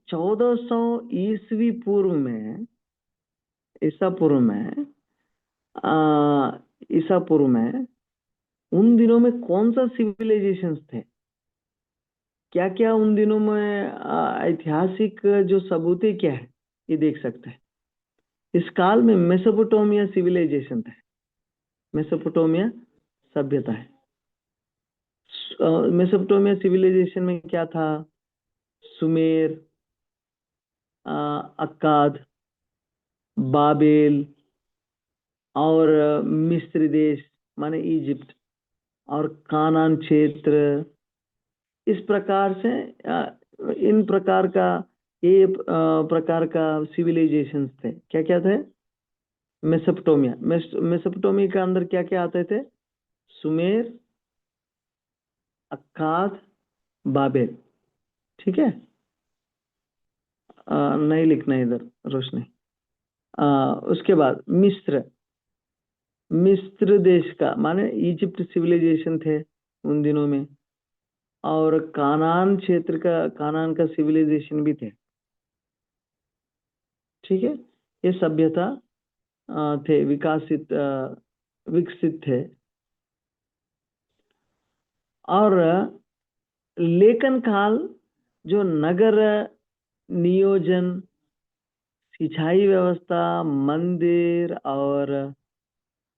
S1: 1400 ईसवी पूर्व में, ईसा पूर्व में, ईसा पूर्व में उन दिनों में कौन सा सिविलाइजेशंस थे, क्या क्या उन दिनों में ऐतिहासिक जो सबूतें क्या है, ये देख सकते हैं। इस काल में मेसोपोटामिया सिविलाइजेशन था, मेसोपोटामिया सभ्यता है। मेसोपोटामिया सिविलाइजेशन में क्या था? सुमेर, अक्काद, बाबेल, और मिस्र देश माने इजिप्ट, और कानान क्षेत्र। इस प्रकार से इन प्रकार का, ये प्रकार का सिविलाइजेशंस थे। क्या क्या थे? मेसोपोटामिया, मेसोपोटामिया के अंदर क्या क्या आते थे? Sumer, Akkad, Babel. ठीक है। नहीं लिखना है इधर रोशनी। उसके बाद मिस्र, मिस्र देश का माने इजिप्ट सिविलाइजेशन थे उन दिनों में, और कानान क्षेत्र का, कानान का सिविलाइजेशन भी थे। ठीक है। ये सभ्यता थे, विकसित विकसित थे। और लेखन काल, जो नगर नियोजन, सिंचाई व्यवस्था, मंदिर और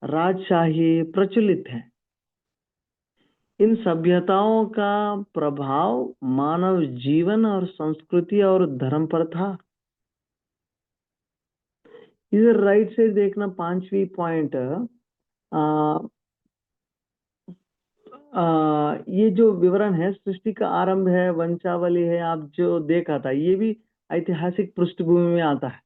S1: राजशाही प्रचलित है। इन सभ्यताओं का प्रभाव मानव जीवन और संस्कृति और धर्म पर था। इधर राइट साइड देखना, पांचवी पॉइंट, ये जो विवरण है, सृष्टि का आरंभ है, वंशावली है, आप जो देखा था, ये भी ऐतिहासिक पृष्ठभूमि में आता है।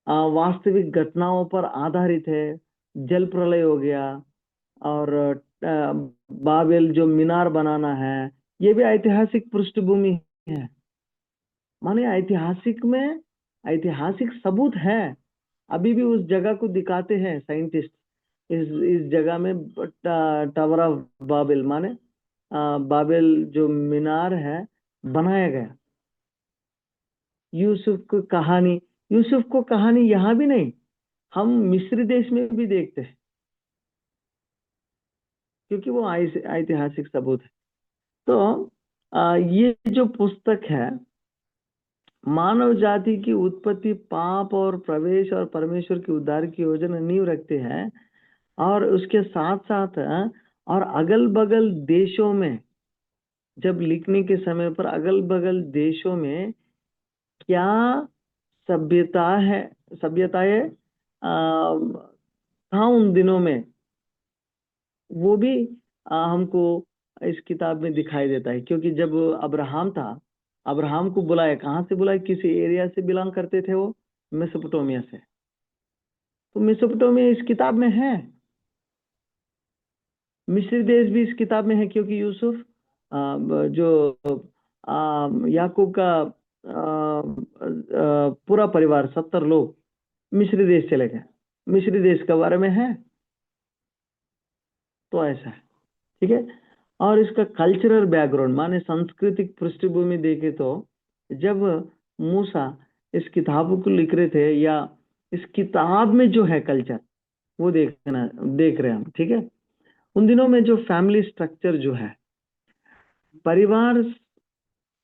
S1: वास्तविक घटनाओं पर आधारित है। जल प्रलय हो गया, और बाबेल जो मीनार बनाना है, ये भी ऐतिहासिक पृष्ठभूमि है। माने ऐतिहासिक में ऐतिहासिक सबूत है। अभी भी उस जगह को दिखाते हैं साइंटिस्ट। इस जगह में टावर ऑफ बाबेल माने बाबेल जो मीनार है बनाया गया। यूसुफ को कहानी, यूसुफ को कहानी यहाँ भी नहीं, हम मिस्र देश में भी देखते हैं, क्योंकि वो ऐतिहासिक सबूत है। तो ये जो पुस्तक है, मानव जाति की उत्पत्ति, पाप और प्रवेश और परमेश्वर की उद्धार की योजना नींव रखते हैं। और उसके साथ साथ और अगल बगल देशों में, जब लिखने के समय पर अगल बगल देशों में क्या सभ्यता है, सभ्यताएं था उन दिनों में, वो भी हमको इस किताब में दिखाई देता है। क्योंकि जब अब्राहम था, अब्राहम को बुलाया, कहाँ से बुलाया, किसी एरिया से बिलोंग करते थे वो, मेसोपोटामिया से। तो मेसोपोटामिया इस किताब में है, मिस्र देश भी इस किताब में है, क्योंकि यूसुफ जो याकूब का पूरा परिवार 70 लोग मिस्र देश चले गए, मिस्र देश के बारे में है। तो ऐसा है, ठीक है। और इसका कल्चरल बैकग्राउंड माने सांस्कृतिक पृष्ठभूमि देखे तो जब मूसा इस किताब को लिख रहे थे, या इस किताब में जो है कल्चर वो देख रहे हैं हम, ठीक है। उन दिनों में जो फैमिली स्ट्रक्चर जो है, परिवार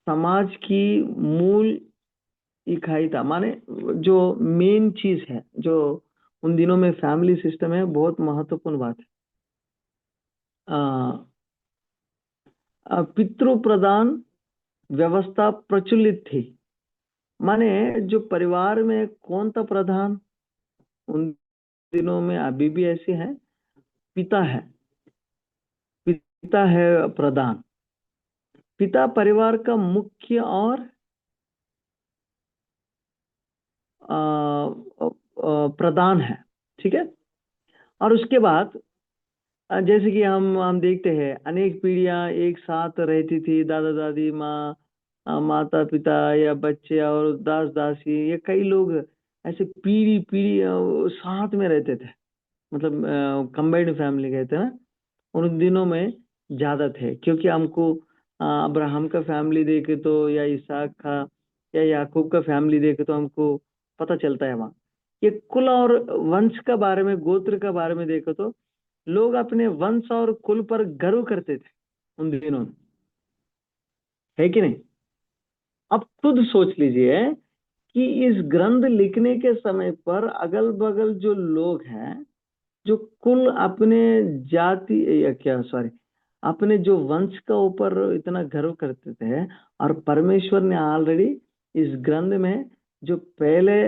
S1: समाज की मूल इकाई था, माने जो मेन चीज है, जो उन दिनों में फैमिली सिस्टम है, बहुत महत्वपूर्ण बात है। पितृ प्रधान व्यवस्था प्रचलित थी, माने जो परिवार में कौन था प्रधान, उन दिनों में अभी भी ऐसे है, पिता है, पिता है प्रधान। पिता परिवार का मुख्य और प्रधान है, ठीक है। और उसके बाद जैसे कि हम देखते हैं अनेक पीढ़ियां एक साथ रहती थी, दादा दादी, माँ, माता पिता या बच्चे और दास दासी, ये कई लोग ऐसे पीढ़ी पीढ़ी साथ में रहते थे, मतलब कंबाइंड फैमिली कहते हैं ना। उन दिनों में ज्यादा थे, क्योंकि हमको अब्राहम का फैमिली देखे तो, या इसहाक का या याकूब का फैमिली देखे तो हमको पता चलता है वहाँ ये कुल और वंश का बारे में, गोत्र का बारे में देखो तो लोग अपने वंश और कुल पर गर्व करते थे उन दिनों में, है कि नहीं। अब खुद सोच लीजिए कि इस ग्रंथ लिखने के समय पर अगल बगल जो लोग हैं, जो कुल अपने जाति या क्या सॉरी अपने जो वंश का ऊपर इतना गर्व करते थे, और परमेश्वर ने ऑलरेडी इस ग्रंथ में जो पहले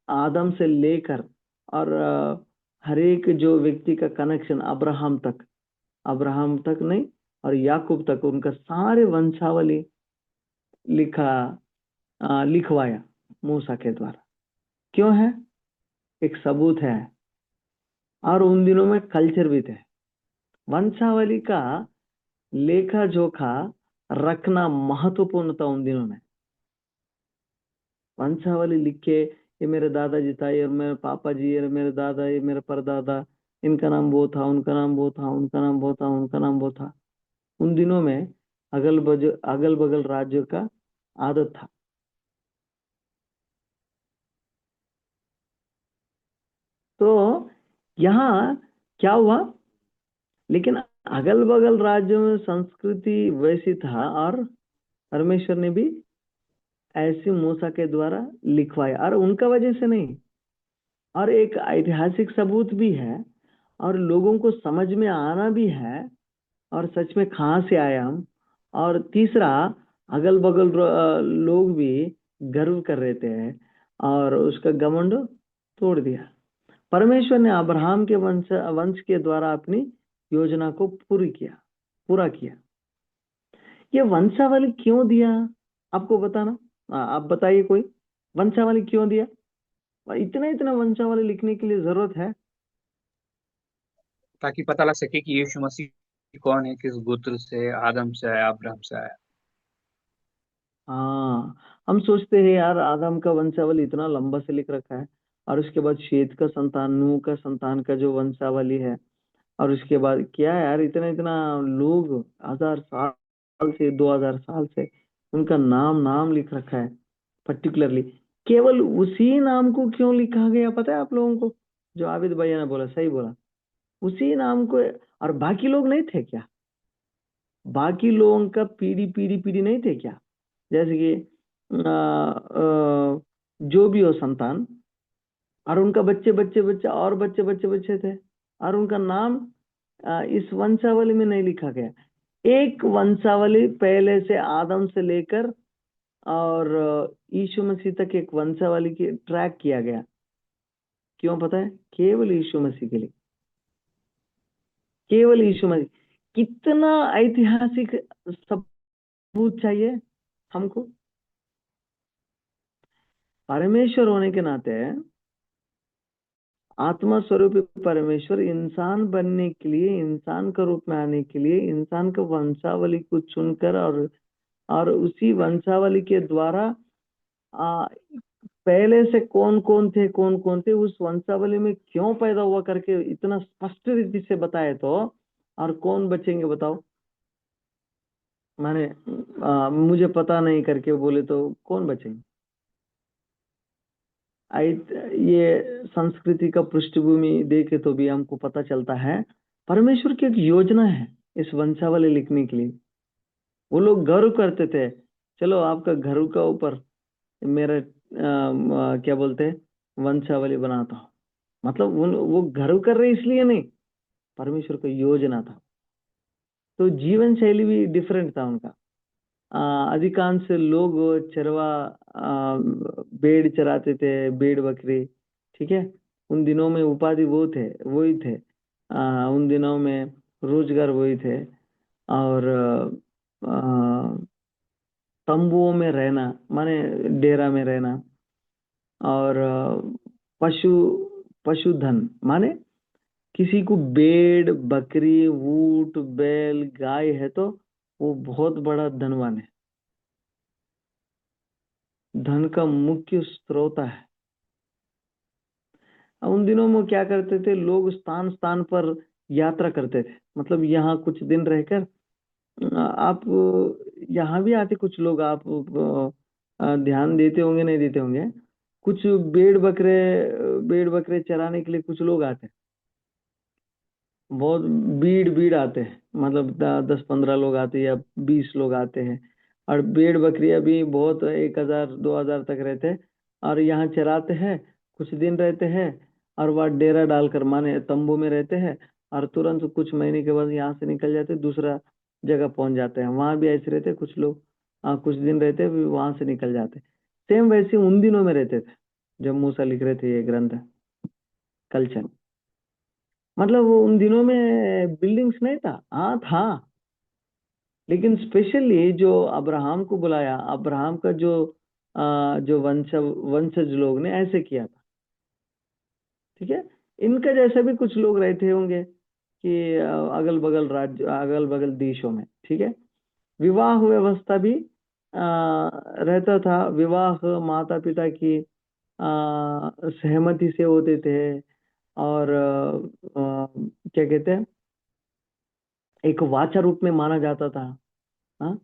S1: आदम से लेकर और हर एक जो व्यक्ति का कनेक्शन अब्राहम तक नहीं और याकूब तक, उनका सारे वंशावली लिखवाया मूसा के द्वारा। क्यों है? एक सबूत है। और उन दिनों में कल्चर भी थे, वंशावली का लेखा जोखा रखना महत्वपूर्ण था उन दिनों में। वंशावली लिख के, ये मेरे दादाजी था, ये मेरे पापा जी, ये मेरे दादा, ये मेरे परदादा, इनका नाम वो था, उनका नाम वो था, उनका नाम वो था, उनका नाम वो था। उन दिनों में अगल बगल राज्यों का आदत था। तो यहाँ क्या हुआ, लेकिन अगल बगल राज्यों में संस्कृति वैसी था, और परमेश्वर ने भी ऐसी मूसा के द्वारा लिखवाया, और उनका वजह से नहीं, और एक ऐतिहासिक सबूत भी है, और लोगों को समझ में आना भी है, और सच में कहाँ से आए हम। और तीसरा, अगल बगल लोग भी गर्व कर रहे थे, और उसका घमंड तोड़ दिया। परमेश्वर ने अब्राहम के वंश के द्वारा अपनी योजना को पूरा किया। ये वंशावली क्यों दिया, आपको बताना, आप बताइए कोई, वंशावली क्यों दिया? इतना इतना वंशावली लिखने के लिए जरूरत है?
S3: ताकि पता लग सके कि यीशु मसीह कौन है, किस गोत्र से, आदम से आया, अब्राहम से आया।
S1: हाँ, हम सोचते हैं यार आदम का वंशावली इतना लंबा से लिख रखा है, और उसके बाद शेत का संतान, नूह का संतान का जो वंशावली है, और उसके बाद क्या है यार, इतना इतना लोग 1000 साल से 2000 साल से उनका नाम नाम लिख रखा है पर्टिकुलरली। केवल उसी नाम को क्यों लिखा गया पता है आप लोगों को? जो आबिद भैया ने बोला, सही बोला, उसी नाम को। और बाकी लोग नहीं थे क्या? बाकी लोगों का पीढ़ी पीढ़ी पीढ़ी नहीं थे क्या? जैसे कि जो भी हो संतान, और उनका बच्चे बच्चे बच्चे और बच्चे बच्चे बच्चे थे, और उनका नाम इस वंशावली में नहीं लिखा गया। एक वंशावली पहले से आदम से लेकर और यीशु मसीह तक एक वंशावली की ट्रैक किया गया। क्यों पता है? केवल यीशु मसीह के लिए, केवल यीशु मसीह। कितना ऐतिहासिक सबूत चाहिए हमको? परमेश्वर होने के नाते आत्मा स्वरूपी परमेश्वर इंसान बनने के लिए, इंसान का रूप में आने के लिए इंसान का वंशावली को चुनकर और उसी वंशावली के द्वारा आ, पहले से कौन कौन थे उस वंशावली में क्यों पैदा हुआ करके इतना स्पष्ट रीति से बताए तो और कौन बचेंगे बताओ। माने मुझे पता नहीं करके बोले तो कौन बचेंगे। ये संस्कृति का पृष्ठभूमि देखे तो भी हमको पता चलता है परमेश्वर की एक योजना है इस वंशावली लिखने के लिए। वो लोग गर्व करते थे, चलो आपका घर का ऊपर मेरा क्या बोलते हैं वंशावली बनाता हूँ। मतलब वो गर्व कर रहे इसलिए नहीं, परमेश्वर का योजना था। तो जीवन शैली भी डिफरेंट था उनका। अधिकांश लोग चरवा भेड़ चराते थे, भेड़ बकरी, ठीक है। उन दिनों में उपाधि वो थे, वही थे। उन दिनों में रोजगार वही थे। और तंबुओं में रहना माने डेरा में रहना। और पशु पशुधन माने किसी को भेड़ बकरी ऊंट बैल गाय है तो वो बहुत बड़ा धनवान है, धन का मुख्य स्रोत है। उन दिनों में क्या करते थे लोग, स्थान स्थान पर यात्रा करते थे। मतलब यहाँ कुछ दिन रहकर आप यहाँ भी आते कुछ लोग, आप ध्यान देते होंगे नहीं देते होंगे, कुछ भेड़ बकरे चराने के लिए कुछ लोग आते हैं। बहुत भीड़ भीड़ आते हैं, मतलब 10-15 लोग आते हैं या 20 लोग आते हैं। और भेड़ बकरियां भी बहुत 1,000-2,000 तक रहते हैं और यहाँ चराते हैं, कुछ दिन रहते हैं और वह डेरा डालकर माने तंबू में रहते हैं और तुरंत कुछ महीने के बाद यहाँ से निकल जाते, दूसरा जगह पहुंच जाते हैं। वहां भी ऐसे रहते कुछ लोग, कुछ दिन रहते हैं वहां से निकल जाते। सेम वैसे उन दिनों में रहते थे जब मूसा लिख रहे थे ये ग्रंथ कल्चर। मतलब वो उन दिनों में बिल्डिंग्स नहीं था, हाँ था, लेकिन स्पेशली जो अब्राहम को बुलाया, अब्राहम का जो वंशज लोग ने ऐसे किया था, ठीक है। इनका जैसे भी कुछ लोग रहते होंगे कि अगल बगल राज्य अगल बगल देशों में, ठीक है। विवाह व्यवस्था भी रहता था। विवाह माता पिता की सहमति से होते थे। और क्या कहते हैं, एक वाचा रूप में माना जाता था। हाँ,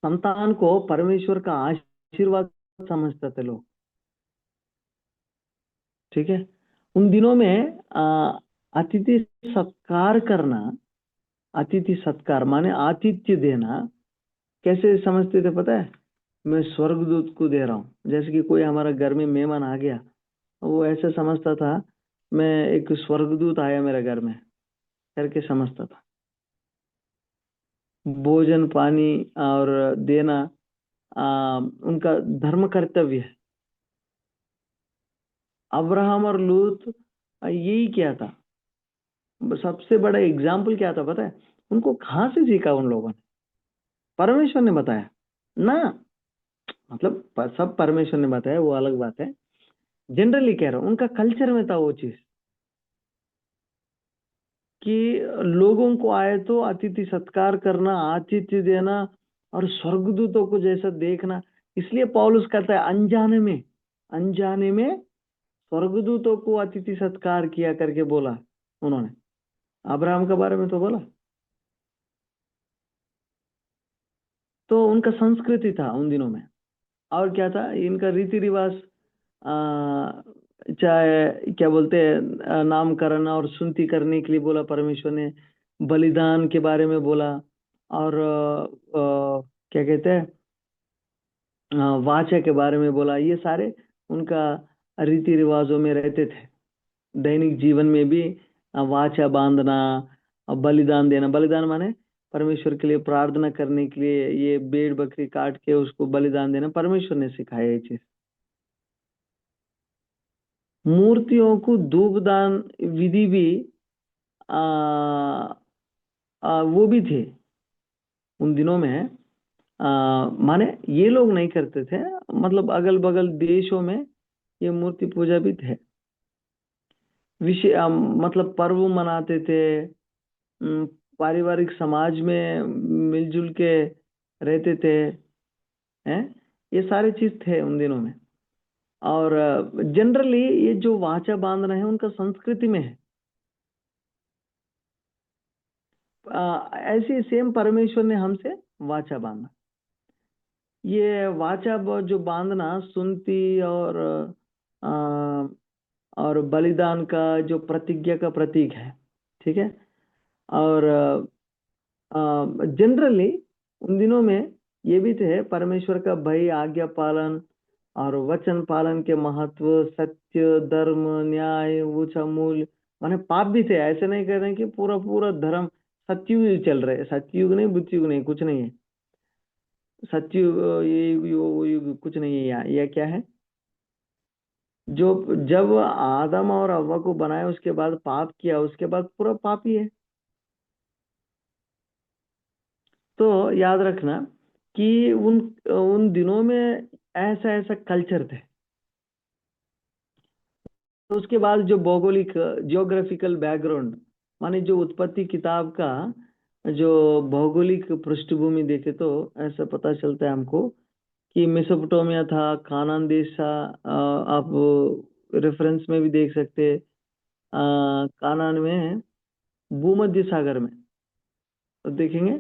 S1: संतान को परमेश्वर का आशीर्वाद समझते थे लोग, ठीक है। उन दिनों में अतिथि सत्कार करना, अतिथि सत्कार माने आतिथ्य देना कैसे समझते थे पता है? मैं स्वर्गदूत को दे रहा हूँ। जैसे कि कोई हमारा घर में मेहमान आ गया, वो ऐसे समझता था मैं एक स्वर्गदूत आया मेरे घर में करके समझता था। भोजन पानी और देना उनका धर्म कर्तव्य है। अब्राहम और लूत यही क्या था, सबसे बड़ा एग्जाम्पल क्या था पता है? उनको कहाँ से सीखा उन लोगों ने? परमेश्वर ने बताया ना। मतलब सब परमेश्वर ने बताया वो अलग बात है, जनरली कह रहा हूं उनका कल्चर में था वो चीज कि लोगों को आए तो अतिथि सत्कार करना, आतिथ्य देना और स्वर्गदूतों को जैसा देखना। इसलिए पौलुस कहता है अनजाने में स्वर्गदूतों को अतिथि सत्कार किया करके बोला उन्होंने। अब्राहम के बारे में तो बोला। तो उनका संस्कृति था उन दिनों में। और क्या था इनका रीति रिवाज, चाहे क्या बोलते हैं नामकरण और सुनती करने के लिए बोला परमेश्वर ने, बलिदान के बारे में बोला। और क्या कहते हैं वाचा के बारे में बोला। ये सारे उनका रीति रिवाजों में रहते थे। दैनिक जीवन में भी वाचा बांधना और बलिदान देना। बलिदान माने परमेश्वर के लिए प्रार्थना करने के लिए ये भेड़ बकरी काट के उसको बलिदान देना परमेश्वर ने सिखाया ये चीज। मूर्तियों को धूपदान विधि भी वो भी थे उन दिनों में। माने ये लोग नहीं करते थे, मतलब अगल बगल देशों में ये मूर्ति पूजा भी थे। मतलब पर्व मनाते थे, अम, पारिवारिक समाज में मिलजुल के रहते थे, हैं, ये सारे चीज थे उन दिनों में। और जनरली ये जो वाचा बांधना है उनका संस्कृति में है। ऐसे सेम परमेश्वर ने हमसे वाचा बांधा। ये वाचा जो बांधना सुनती अ, और बलिदान का जो प्रतिज्ञा का प्रतीक है, ठीक है। और जनरली उन दिनों में ये भी थे परमेश्वर का भय, आज्ञा पालन और वचन पालन के महत्व, सत्य, धर्म, न्याय, ऊंचा मूल्य, माने पाप भी थे। ऐसे नहीं कह रहे हैं कि पूरा पूरा धर्म सतयुग चल रहे, सतयुग नहीं, बुद्धयुग नहीं, कुछ नहीं है। सतयुग ये युग वो युग कुछ नहीं है। यहाँ यह क्या है, जो जब आदम और हव्वा को बनाया उसके बाद पाप किया, उसके बाद पूरा पाप ही है। तो याद रखना कि उन उन दिनों में ऐसा ऐसा कल्चर थे। तो उसके बाद जो भौगोलिक जियोग्राफिकल बैकग्राउंड, माने जो उत्पत्ति किताब का जो भौगोलिक पृष्ठभूमि देखे तो ऐसा पता चलता है हमको कि मेसोपोटामिया था, कानान देश था। आप रेफरेंस में भी देख सकते हैं, कानान में भूमध्य सागर में। तो देखेंगे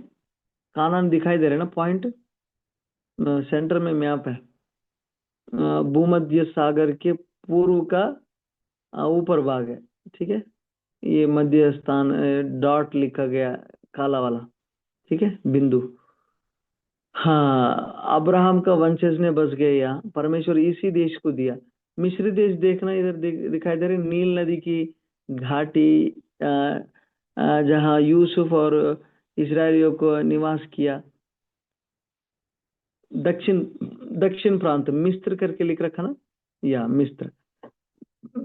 S1: कानान दिखाई दे रहे ना पॉइंट, सेंटर में मैप है। भूमध्य सागर के पूर्व का ऊपर भाग है, ठीक है। ये मध्य स्थान डॉट लिखा गया काला वाला, ठीक है, बिंदु। हाँ, अब्राहम का वंशज ने बस गए यहाँ, परमेश्वर इसी देश को दिया। मिस्र देश देखना, इधर दिखाई दे रही नील नदी की घाटी, जहाँ यूसुफ और इजरायलियों को निवास किया। दक्षिण दक्षिण प्रांत मिस्र करके लिख रखा ना, या मिस्र,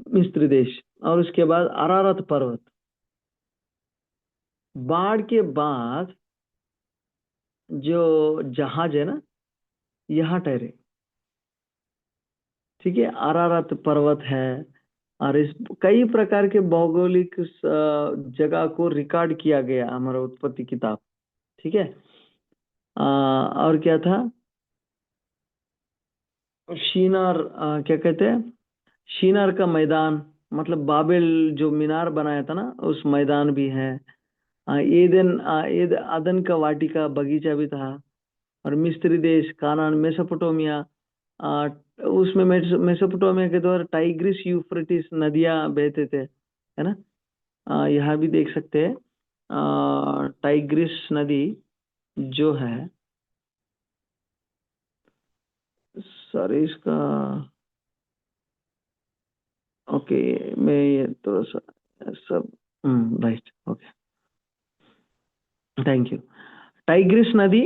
S1: मिस्र देश। और उसके बाद अरारत पर्वत, बाढ़ के बाद जो जहाज है ना यहाँ ठहरे, ठीक है। अरारत पर्वत है। और इस कई प्रकार के भौगोलिक जगह को रिकॉर्ड किया गया हमारा उत्पत्ति किताब, ठीक है। और क्या था, शीनार, क्या कहते हैं, शीनार का मैदान, मतलब बाबेल जो मीनार बनाया था ना उस मैदान भी है। आदन का वाटिका बगीचा भी था। और मिस्री देश, कानान, मेसोपोटामिया, आ, उसमें मेसोपोटामिया के द्वारा टाइग्रिस यूफ्रेटिस नदियां बहते थे, है ना। यहाँ भी देख सकते हैं टाइग्रिस नदी जो है, सर इसका, ओके, मैं ये थोड़ा सा सब, right, okay, thank you. Tigris नदी,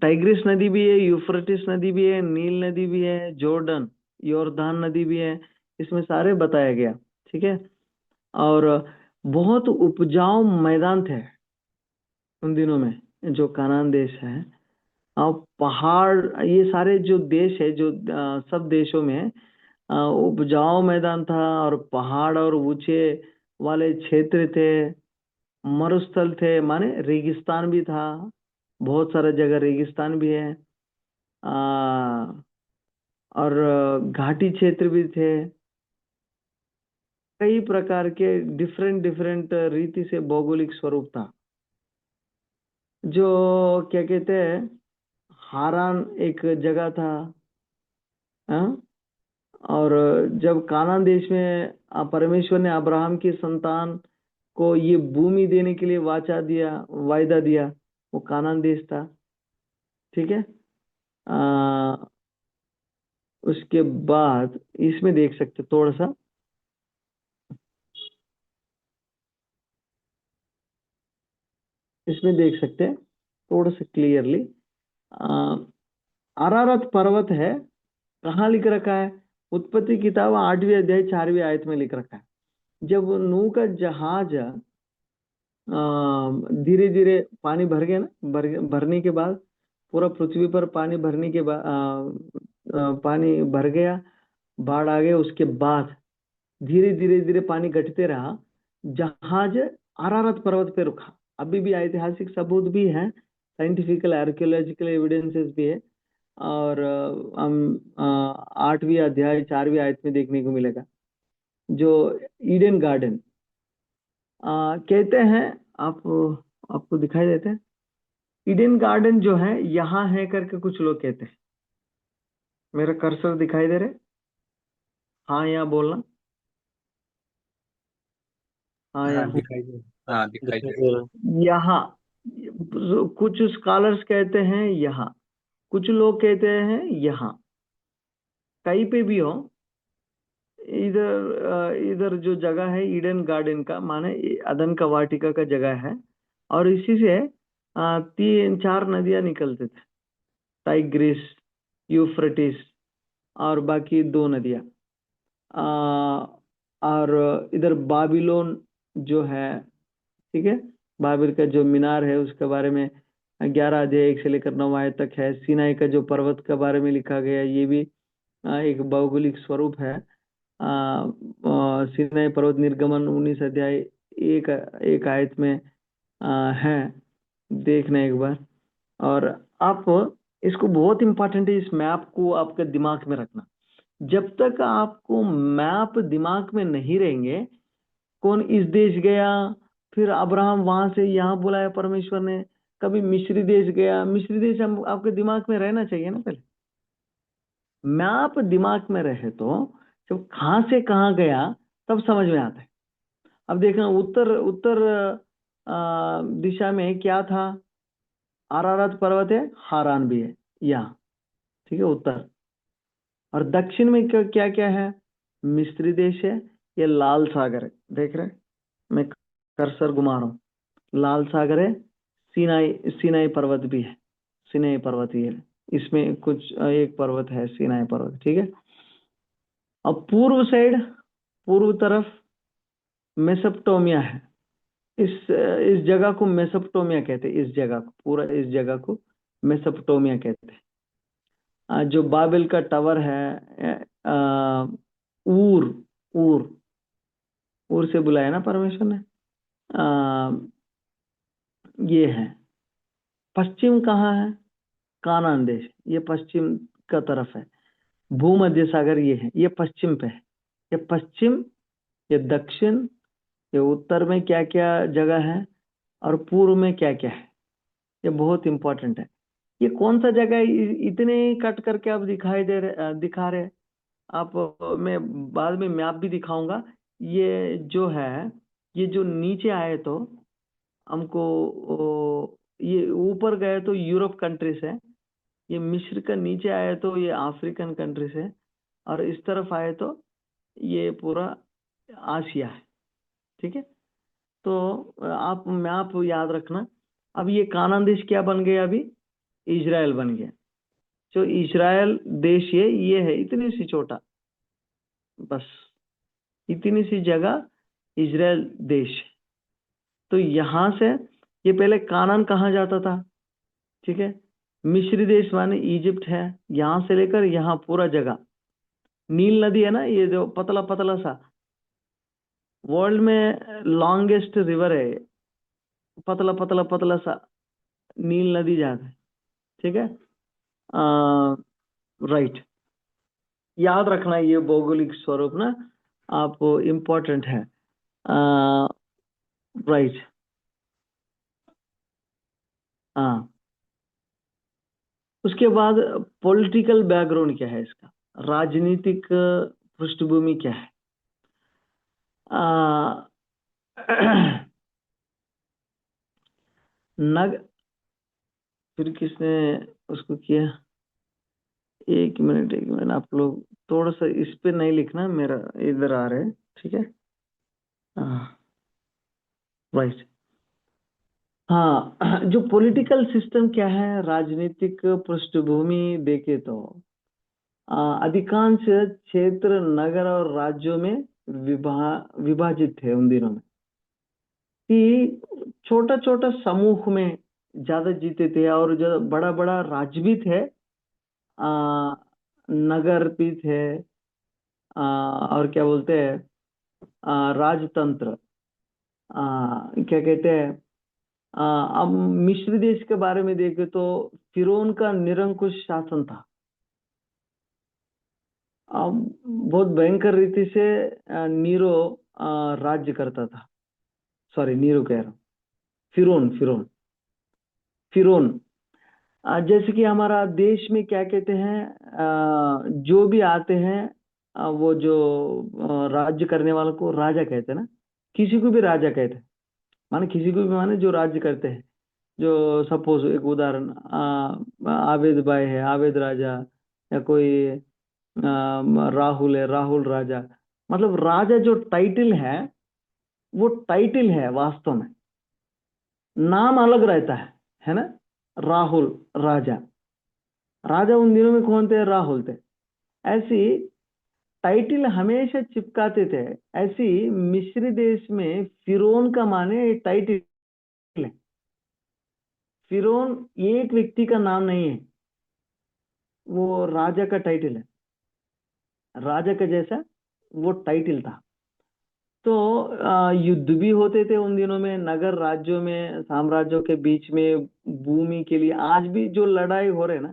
S1: टाइग्रिस नदी भी है, यूफ्रेटिस नदी भी है, नील नदी भी है, जॉर्डन योरदान नदी भी है। इसमें सारे बताया गया, ठीक है। और बहुत उपजाऊ मैदान थे उन दिनों में, जो कानान देश है। और पहाड़, ये सारे जो देश है, जो सब देशों में उपजाऊ मैदान था, और पहाड़ और ऊंचे वाले क्षेत्र थे, मरुस्थल थे, माने रेगिस्तान भी था, बहुत सारा जगह रेगिस्तान भी है। आ, और घाटी क्षेत्र भी थे। कई प्रकार के डिफरेंट डिफरेंट रीति से भौगोलिक स्वरूप था। जो क्या कहते हैं, हारान एक जगह था, हाँ? और जब कानान देश में परमेश्वर ने अब्राहम की संतान को ये भूमि देने के लिए वाचा दिया, वायदा दिया, वो कानान देश था, ठीक है। उसके बाद इसमें देख सकते थोड़ा सा, इसमें देख सकते हैं थोड़ा सा क्लियरली। अरारत पर्वत है, कहाँ लिख रखा है, उत्पत्ति किताब 8वीं अध्याय 4वीं आयत में लिख रखा है। जब नूह का जहाज धीरे धीरे पानी भर गया ना, भरने के बाद पूरा पृथ्वी पर पानी भरने के बाद पानी भर गया, बाढ़ आ गया, उसके बाद धीरे धीरे धीरे पानी घटते रहा, जहाज अरारत पर्वत पे रुका। अभी भी ऐतिहासिक सबूत भी है, साइंटिफिकल आर्कियोलॉजिकल एविडेंसेस भी है, और हम 8वीं अध्याय 4वीं आयत में देखने को मिलेगा, जो ईडन गार्डन कहते हैं। आपको दिखाई देते हैं ईडन गार्डन जो है यहाँ है करके कुछ लोग कहते हैं। मेरा कर्सर दिखाई दे रहे? हाँ यहाँ बोलना, हाँ
S3: हाँ
S1: यहाँ,
S3: दिखाई दे हाँ दिखाई
S2: दिखाई
S3: दे
S2: दे रहा।
S1: यहाँ। कुछ स्कॉलर्स कहते हैं यहाँ, कुछ लोग कहते हैं यहाँ। कहीं पे भी हो, इधर जो जगह है ईडन गार्डन का, माने अदन का वाटिका का जगह है, और इसी से 3-4 नदियां निकलते थे, टाइग्रिस, यूफ्रेटिस, और बाकी 2 नदियां। और इधर बाबिलोन जो है, ठीक है, बाबिल का जो मीनार है उसके बारे में 11 अध्याय 1 से लेकर 9 आयत तक है। सीनाई का जो पर्वत के बारे में लिखा गया, ये भी एक भौगोलिक स्वरूप है। सीनाई पर्वत निर्गमन 19 अध्याय एक आयत में है, देखना एक बार। और आप इसको, बहुत इंपॉर्टेंट है, इस मैप को आपके दिमाग में रखना। जब तक आपको मैप दिमाग में नहीं रहेंगे, कौन इस देश गया, फिर अब्राहम वहां से यहाँ बुलाया परमेश्वर ने, कभी मिस्री देश गया, मिस्री देश आपके दिमाग में रहना चाहिए ना। पहले मैप दिमाग में रहे तो जब कहां से कहां गया तब समझ में आता है। अब देखना, उत्तर उत्तर दिशा में क्या था? अरारत पर्वत है, हारान भी है यहाँ, ठीक है, उत्तर। और दक्षिण में क्या क्या क्या है? मिस्री देश है, ये लाल सागर है, देख रहे हैं? मैं कर्सर घुमा रहा हूँ, लाल सागर है। सीनाई सीनाई पर्वत भी है, सीनाई पर्वत ही है, इसमें कुछ एक पर्वत है सीनाई पर्वत, ठीक है। अब पूर्व साइड, पूर्व तरफ मेसोपोटामिया है। इस जगह को मेसोपोटामिया कहते हैं, इस जगह को, पूरा इस जगह को मेसोपोटामिया कहते हैं। जो बाबिल का टावर है, ऊर ऊर ऊर से बुलाया ना परमेश्वर ने। ये है। पश्चिम कहाँ है? कानान देश, ये पश्चिम का तरफ है। भूमध्य सागर ये है, ये पश्चिम पे है। ये पश्चिम, ये दक्षिण, ये उत्तर में क्या क्या जगह है, और पूर्व में क्या क्या है, ये बहुत इंपॉर्टेंट है। ये कौन सा जगह है? इतने कट करके आप दिखा रहे हैं आप। मैं बाद में मैप भी दिखाऊंगा। ये जो है, ये जो नीचे आए तो हमको ये ऊपर गए तो यूरोप कंट्रीज है, ये मिस्र का नीचे आए तो ये अफ्रीकन कंट्रीज है, और इस तरफ आए तो ये पूरा आसिया है, ठीक है। तो आप मैप याद रखना। अब ये कानान देश क्या बन गया? अभी इजराइल बन गया। जो इजराइल देश ये है इतनी सी छोटा, बस इतनी सी जगह इजराइल देश। तो यहां से ये पहले कानान कहाँ जाता था, ठीक है। मिस्री देश माने इजिप्ट है, यहां से लेकर यहाँ पूरा जगह। नील नदी है ना, ये जो पतला पतला सा, वर्ल्ड में लॉन्गेस्ट रिवर है, पतला पतला पतला सा नील नदी जाता है, ठीक है। राइट, याद रखना ये भौगोलिक स्वरूप ना, आप इम्पोर्टेंट है। राइट, हाँ। उसके बाद पॉलिटिकल बैकग्राउंड क्या है इसका, राजनीतिक पृष्ठभूमि क्या है? आ, नग फिर किसने उसको किया? एक मिनट एक मिनट, आप लोग थोड़ा सा इस पे नहीं लिखना, मेरा इधर आ रहे हैं, ठीक है। राइट, हाँ। जो पॉलिटिकल सिस्टम क्या है, राजनीतिक पृष्ठभूमि देखे तो अधिकांश क्षेत्र नगर और राज्यों में विभाजित थे उन दिनों में, कि छोटा छोटा समूह में ज्यादा जीते थे, और जो बड़ा बड़ा राज्य भी थे, आ, नगर भी थे, और क्या बोलते हैं, राजतंत्र, क्या कहते हैं। अब मिस्र देश के बारे में देखें तो फिरौन का निरंकुश शासन था। अब बहुत भयंकर रीति से नीरो राज्य करता था। सॉरी, नीरो कह रहा हूँ, फिरौन फिरौन फिरौन। जैसे कि हमारा देश में क्या कहते हैं, जो भी आते हैं, वो जो राज्य करने वालों को राजा कहते हैं ना, किसी को भी राजा कहते हैं, माने किसी को भी, माने जो राज्य करते हैं। जो सपोज एक उदाहरण, आवेद भाई है, आवेद राजा, या कोई राहुल है, राहुल राजा। मतलब राजा जो टाइटल वो टाइटल है वास्तव में, नाम अलग रहता है ना। राहुल राजा, राजा उन दिनों में कौन थे, राहुल थे। ऐसी टाइटल हमेशा चिपकाते थे। ऐसी मिस्र देश में फिरौन का माने टाइटल है। फिरौन एक व्यक्ति का नाम नहीं है, वो राजा का टाइटल है। राजा का जैसा वो टाइटल था। तो युद्ध भी होते थे उन दिनों में, नगर राज्यों में, साम्राज्यों के बीच में, भूमि के लिए। आज भी जो लड़ाई हो रहे ना,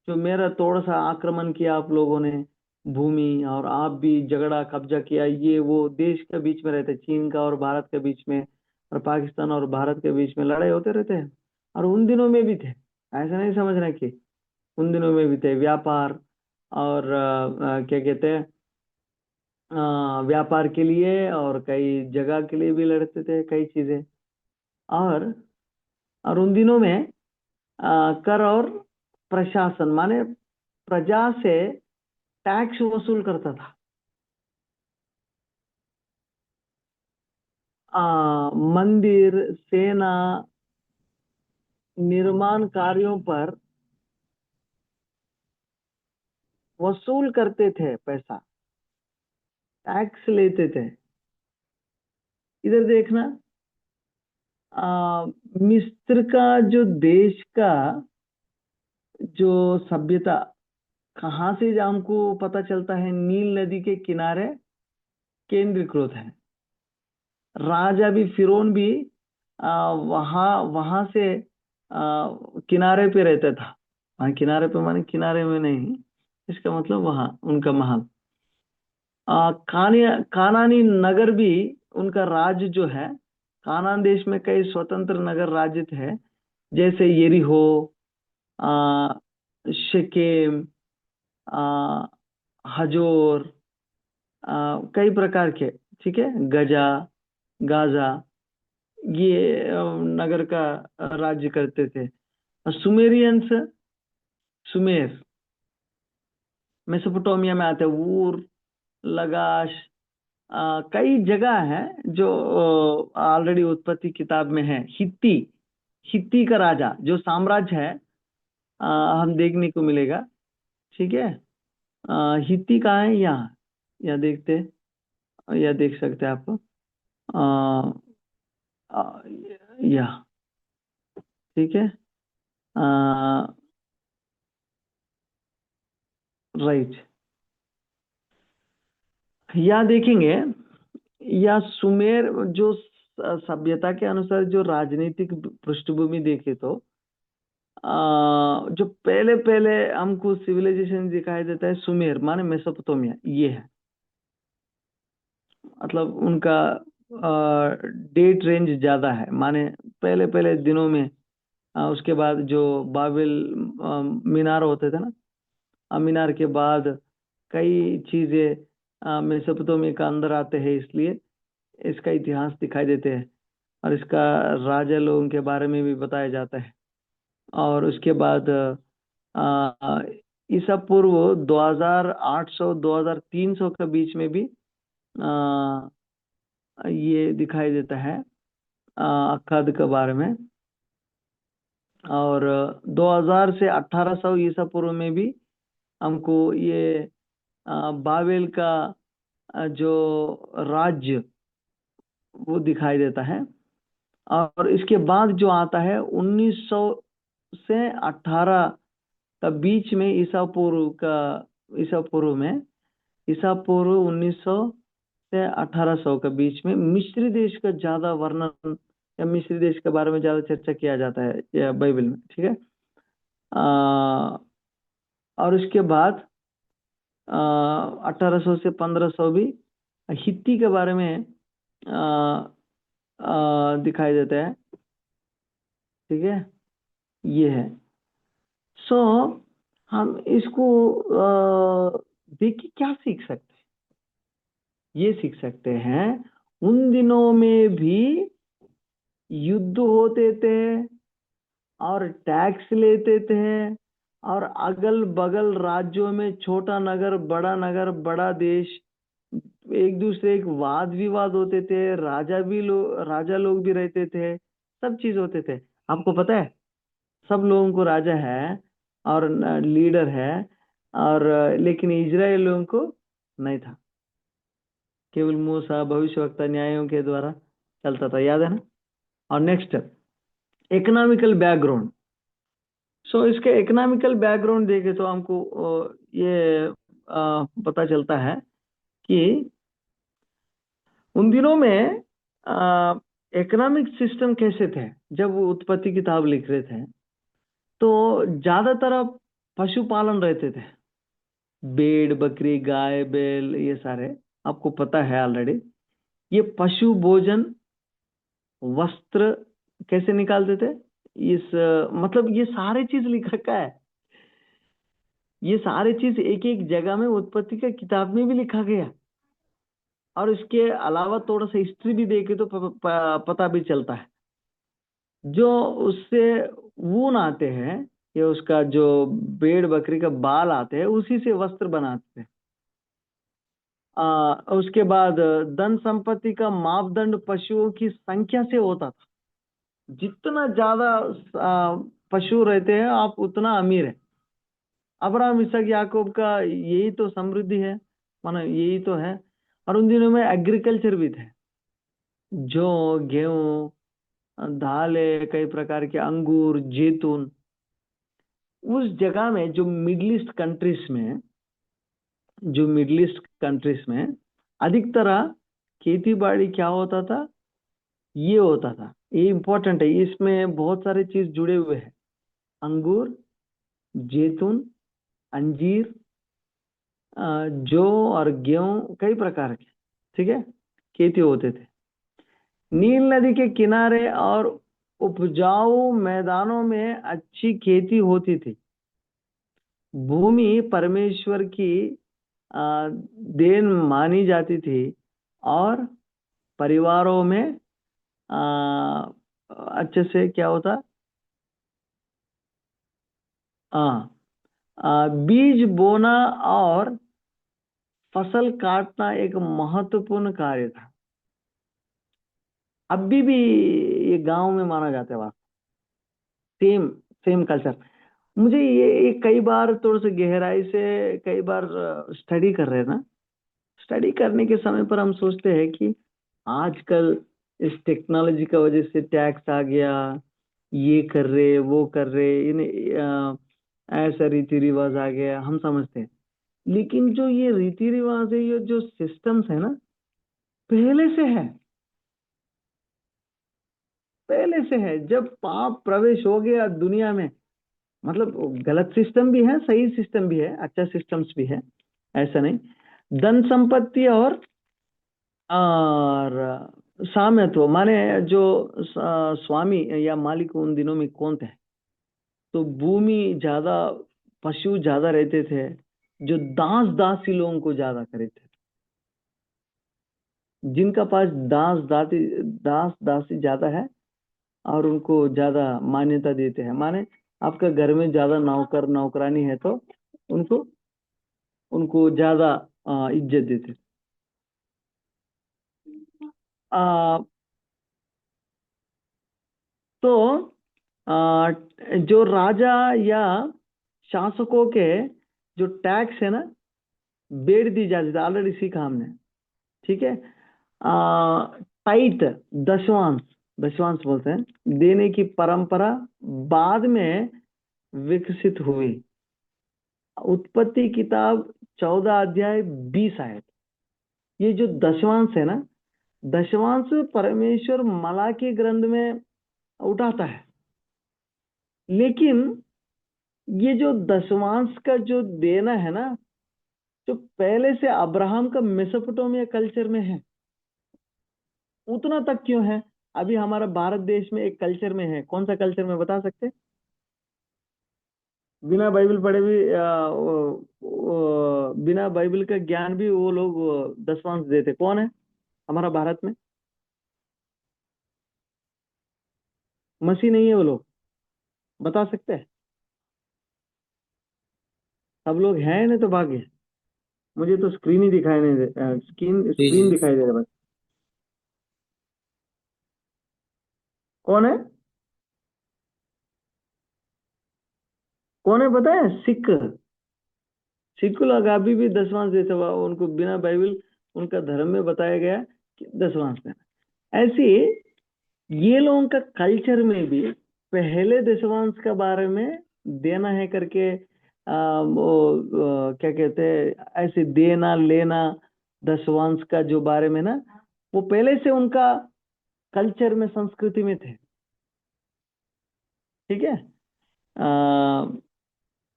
S1: जो मेरा थोड़ा सा आक्रमण किया आप लोगों ने भूमि, और आप भी झगड़ा कब्जा किया, ये वो देश के बीच में रहते, चीन का और भारत के बीच में, और पाकिस्तान और भारत के बीच में लड़ाई होते रहते हैं। और उन दिनों में भी थे, ऐसा नहीं समझना कि उन दिनों में भी थे व्यापार, और क्या कहते हैं, व्यापार के लिए और कई जगह के लिए भी लड़ते थे, कई चीजें। और उन दिनों में कर और प्रशासन, माने प्रजा से टैक्स वसूल करता था। मंदिर, सेना, निर्माण कार्यों पर वसूल करते थे पैसा, टैक्स लेते थे। इधर देखना, मिस्र का जो देश का जो सभ्यता कहाँ से हमको पता चलता है, नील नदी के किनारे केंद्रीकृत है। राजा भी, फिरौन भी वहां वहां से किनारे पे रहता था। वहां किनारे पे माने किनारे में नहीं, इसका मतलब वहां उनका महल। कानानी नगर भी उनका राज्य जो है, कानान देश में कई स्वतंत्र नगर राज्य थे, जैसे यरीहो, आ, शेकेम, आ, हजोर, कई प्रकार के, ठीक है, गजा, गाजा, ये नगर का राज्य करते थे। सुमेरियंस, सुमेर मेसोपोटामिया में आते हैं, ऊर, लगाश, कई जगह है जो ऑलरेडी उत्पत्ति किताब में है। हित्ती, हित्ती का राजा जो साम्राज्य है, हम देखने को मिलेगा, ठीक है। हित्ती कहाँ है, यहाँ, या देखते, या देख सकते हैं आप, यहाँ, ठीक है, राइट। या देखेंगे, या सुमेर जो सभ्यता के अनुसार जो राजनीतिक पृष्ठभूमि देखे तो जो पहले पहले हमको सिविलाइजेशन दिखाई देता है, सुमेर माने मेसोपोटामिया, ये है। मतलब उनका डेट रेंज ज्यादा है, माने पहले पहले दिनों में। उसके बाद जो बाबिल मीनार होते थे ना, मीनार के बाद कई चीजें मेसोपोटामिया का अंदर आते हैं, इसलिए इसका इतिहास दिखाई देते हैं, और इसका राजा लोगों के बारे में भी बताया जाता है। और उसके बाद ईसा पूर्व 2800 2300 के बीच में भी ये दिखाई देता है अक्काद के बारे में। और 2000 से 1800 ईसा पूर्व में भी हमको ये बाबेल का जो राज्य वो दिखाई देता है। और इसके बाद जो आता है 1900 से 18 का बीच में, ईसा पूर्व 1900 से 1800 के बीच में मिस्री देश का ज्यादा वर्णन या मिस्री देश के बारे में ज्यादा चर्चा किया जाता है या बाइबल में, ठीक है। और उसके बाद 1800 से 1500 भी हित्ती के बारे में दिखाई देता है, ठीक है। ये है। सो हम इसको देख के क्या सीख सकते हैं? ये सीख सकते हैं उन दिनों में भी युद्ध होते थे और टैक्स लेते थे, और अगल बगल राज्यों में छोटा नगर बड़ा देश एक दूसरे एक वाद विवाद होते थे, राजा लोग भी रहते थे, सब चीज होते थे। आपको पता है सब लोगों को राजा है और लीडर है, और लेकिन इजराइल लोगों को नहीं था, केवल मूसा भविष्यवक्ता न्यायों के द्वारा चलता था, याद है ना। और नेक्स्ट इकोनॉमिकल बैकग्राउंड। सो इसके इकोनॉमिकल बैकग्राउंड देखे तो हमको ये पता चलता है कि उन दिनों में इकोनॉमिक सिस्टम कैसे थे। जब वो उत्पत्ति किताब लिख रहे थे तो ज्यादातर अब पशुपालन रहते थे, भेड़ बकरी गाय बैल, ये सारे आपको पता है ऑलरेडी। ये पशु भोजन वस्त्र कैसे निकालते थे, इस मतलब ये सारे चीज लिख रखा है। ये सारे चीज एक एक जगह में उत्पत्ति का किताब में भी लिखा गया, और इसके अलावा थोड़ा सा हिस्ट्री भी देखे तो पता भी चलता है। जो उससे ऊन आते हैं, ये उसका जो भेड़ बकरी का बाल आते हैं, उसी से वस्त्र बनाते हैं। उसके बाद धन संपत्ति का मापदंड पशुओं की संख्या से होता था। जितना ज्यादा पशु रहते हैं आप उतना अमीर है। अब्राहम इसहाक याकूब का यही तो समृद्धि है, मानो यही तो है। और उन दिनों में एग्रीकल्चर भी थे, जो गेहूं दालें कई प्रकार के अंगूर जैतून। उस जगह में जो मिडिल ईस्ट कंट्रीज में अधिकतर खेती बाड़ी क्या होता था, ये होता था। ये इंपॉर्टेंट है, इसमें बहुत सारे चीज जुड़े हुए हैं। अंगूर जैतून अंजीर जौ और गेहूं कई प्रकार के, ठीक है, खेती होते थे। नील नदी के किनारे और उपजाऊ मैदानों में अच्छी खेती होती थी। भूमि परमेश्वर की देन मानी जाती थी, और परिवारों में अच्छे से क्या होता, बीज बोना और फसल काटना एक महत्वपूर्ण कार्य था। अभी भी ये गांव में माना जाता है, वहां सेम सेम कल्चर। मुझे ये कई बार थोड़ा सा गहराई से कई बार स्टडी कर रहे हैं ना, स्टडी करने के समय पर हम सोचते हैं कि आजकल इस टेक्नोलॉजी का वजह से टैक्स आ गया, ये कर रहे वो कर रहे, ऐसा रीति रिवाज आ गया, हम समझते हैं। लेकिन जो ये रीति रिवाज है, ये जो सिस्टम्स है ना, पहले से है, पहले से है। जब पाप प्रवेश हो गया दुनिया में, मतलब गलत सिस्टम भी है, सही सिस्टम भी है, अच्छा सिस्टम्स भी है, ऐसा नहीं। धन संपत्ति और सामर्थ्य माने जो स्वामी या मालिक उन दिनों में कौन थे, तो भूमि ज्यादा, पशु ज्यादा रहते थे, जो दासी लोगों को ज्यादा करे थे। जिनका पास दास दासी ज्यादा है, और उनको ज्यादा मान्यता देते हैं। माने आपका घर में ज्यादा नौकर नौकरानी है तो उनको उनको ज्यादा इज्जत देते। आ, तो जो राजा या शासकों के जो टैक्स है ना, बेड़ दी जाती थी, ऑलरेडी सीखा हमने, ठीक है। टाइट दशवांश दशवांश बोलते हैं, देने की परंपरा बाद में विकसित हुई। उत्पत्ति किताब 14 अध्याय 20 आयत। ये जो दशवांश है ना, दशवांश परमेश्वर मलाकी ग्रंथ में उठाता है, लेकिन ये जो दशवांश का जो देना है ना, जो पहले से अब्राहम का मेसोपोटामिया कल्चर में है, उतना तक क्यों है? अभी हमारा भारत देश में एक कल्चर में है। कौन सा कल्चर में बता सकते हैं? बिना बाइबल पढ़े भी बिना बाइबल का ज्ञान भी वो लोग दशवांश देते। कौन है हमारा भारत में? मसीह नहीं है वो लोग, बता सकते हैं? सब लोग हैं, नहीं तो भाग्य। मुझे तो स्क्रीन ही दिखाई नहीं दे, स्क्रीन
S2: जी
S1: स्क्रीन
S2: जी।
S1: दिखाई दे रहा बस। कौन है? कौन है पता है? सिख। सिख लोग अभी भी दशवांश देते हुआ, उनको बिना बाइबल उनका धर्म में बताया गया कि दशवांश देना। ऐसे ये लोगों का कल्चर में भी पहले दशवांश का बारे में देना है करके क्या कहते हैं, ऐसे देना लेना दशवांश का जो बारे में ना, वो पहले से उनका कल्चर में संस्कृति में थे। ठीक है।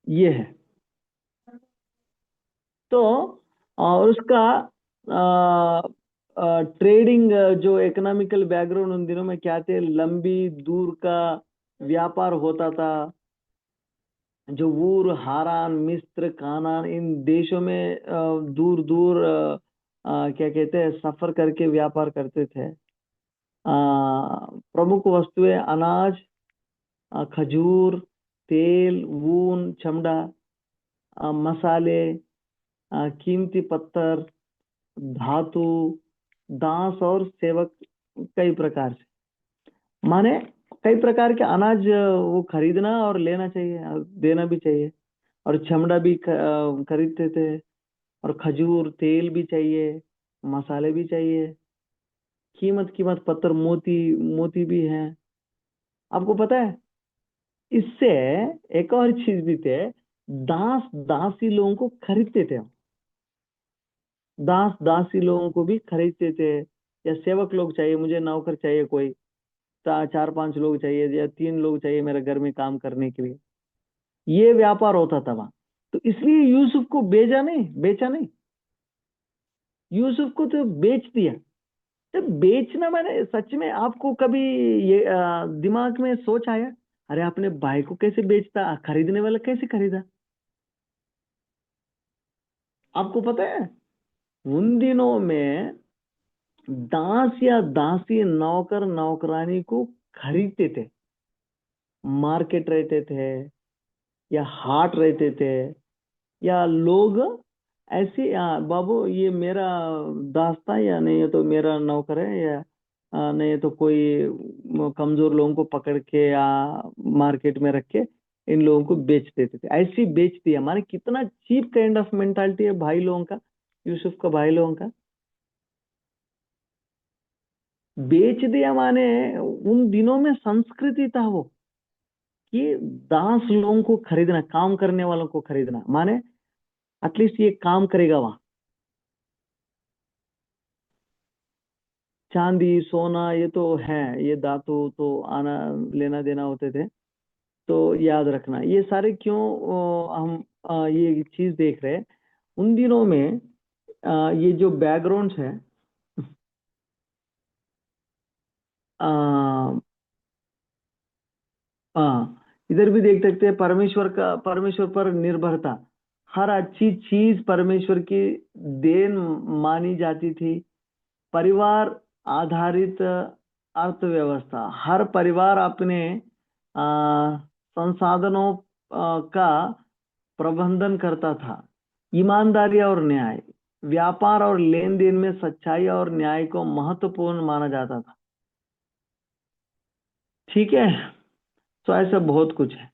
S1: ये है तो, और उसका ट्रेडिंग जो इकोनॉमिकल बैकग्राउंड उन दिनों में क्या थे, लंबी दूर का व्यापार होता था। जो वूर, हारान, मिस्र, कानान, इन देशों में दूर दूर क्या कहते हैं, सफर करके व्यापार करते थे। प्रमुख वस्तुएं अनाज, खजूर, तेल, वून, चमड़ा, मसाले, कीमती पत्थर, धातु, दांस और सेवक, कई प्रकार से, माने कई प्रकार के अनाज वो खरीदना और लेना चाहिए और देना भी चाहिए। और चमड़ा भी खरीदते थे, और खजूर, तेल भी चाहिए, मसाले भी चाहिए, कीमत कीमत पत्थर, मोती, मोती भी हैं। आपको पता है इससे एक और चीज भी थे, दास दासी लोगों को खरीदते थे। दास दासी लोगों को भी खरीदते थे, या सेवक लोग चाहिए, मुझे नौकर चाहिए कोई, 4-5 लोग चाहिए या 3 लोग चाहिए मेरे घर में काम करने के लिए। ये व्यापार होता था वहां। तो इसलिए यूसुफ को बेचा नहीं, यूसुफ को तो बेच दिया। तो बेचना, मैंने सच में आपको कभी ये दिमाग में सोच आया, अरे अपने भाई को कैसे बेचता, खरीदने वाला कैसे खरीदा? आपको पता है उन दिनों में दास या दासी नौकर नौकरानी को खरीदते थे। मार्केट रहते थे या हाट रहते थे, या लोग ऐसे बाबू ये मेरा दास था, या नहीं ये तो मेरा नौकर है, या नहीं ये तो कोई कमजोर लोगों को पकड़ के या मार्केट में रख के इन लोगों को बेच देते थे। ऐसे ही बेच दिया, माने कितना चीप काइंड ऑफ मेंटालिटी है भाई लोगों का, यूसुफ का भाई लोगों का। बेच दिया माने उन दिनों में संस्कृति था वो, कि दास लोगों को खरीदना, काम करने वालों को खरीदना, माने एटलीस्ट ये काम करेगा वहां। चांदी सोना ये तो है, ये धातु तो आना लेना देना होते थे। तो याद रखना ये सारे क्यों हम ये चीज देख रहे हैं। उन दिनों में ये जो बैकग्राउंड्स है, आ, इधर भी देख सकते हैं, परमेश्वर पर निर्भरता। हर अच्छी चीज परमेश्वर की देन मानी जाती थी। परिवार आधारित अर्थव्यवस्था, हर परिवार अपने संसाधनों का प्रबंधन करता था। ईमानदारी और न्याय, व्यापार और लेन देन में सच्चाई और न्याय को महत्वपूर्ण माना जाता था। ठीक है, तो ऐसा बहुत कुछ है।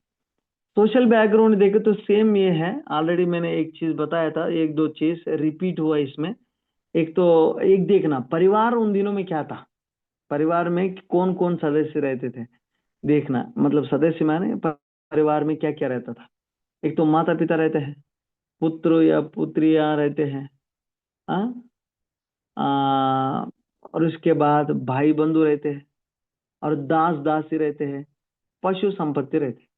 S1: सोशल बैकग्राउंड देखे तो सेम ये है। ऑलरेडी मैंने एक चीज बताया था, एक दो चीज रिपीट हुआ इसमें। एक तो एक देखना परिवार उन दिनों में क्या था। परिवार में कौन कौन सदस्य रहते थे देखना, मतलब सदस्य माने परिवार में क्या क्या रहता था। एक तो माता पिता रहते हैं, पुत्र या पुत्रियां रहते हैं, हाँ, और उसके बाद भाई बंधु रहते हैं, और दास दासी रहते हैं, पशु संपत्ति रहते हैं।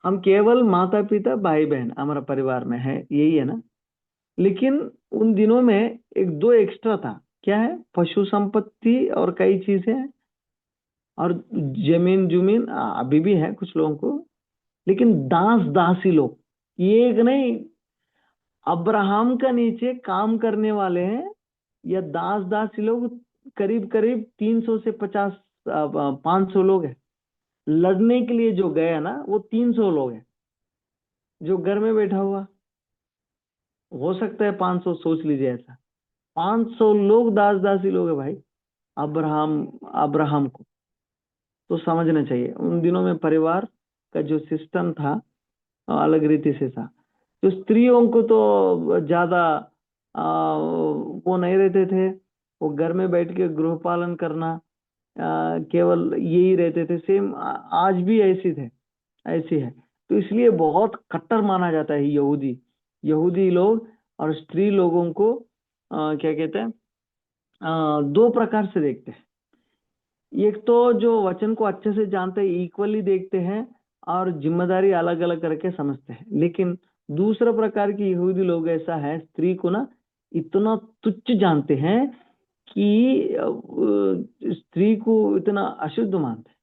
S1: हम केवल माता पिता भाई बहन हमारा परिवार में है, यही है ना। लेकिन उन दिनों में एक दो एक्स्ट्रा था, क्या है, पशु संपत्ति और कई चीजें हैं, और जमीन जुमीन अभी भी है कुछ लोगों को। लेकिन दास दासी लोग, ये एक नहीं, अब्राहम का नीचे काम करने वाले हैं या दास दासी लोग करीब करीब 300 से 50 500 लोग हैं। लड़ने के लिए जो गए ना वो 300 लोग हैं। जो घर में बैठा हुआ हो सकता है 500, सोच लीजिए ऐसा, 500 लोग दास दासी लोग है भाई अब्राहम अब्राहम को। तो समझना चाहिए उन दिनों में परिवार का जो सिस्टम था अलग रीति से था। तो स्त्रियों को तो ज्यादा वो नहीं रहते थे, वो घर में बैठ के गृह पालन करना केवल यही रहते थे। सेम आज भी ऐसी थे, ऐसी है। तो इसलिए बहुत कट्टर माना जाता है यहूदी यहूदी लोग और स्त्री लोगों को क्या कहते हैं, दो प्रकार से देखते हैं। एक तो जो वचन को अच्छे से जानते हैं इक्वली देखते हैं और जिम्मेदारी अलग अलग करके समझते हैं। लेकिन दूसरा प्रकार की यहूदी लोग ऐसा है, स्त्री को ना इतना तुच्छ जानते हैं कि स्त्री को इतना अशुद्ध मानते हैं।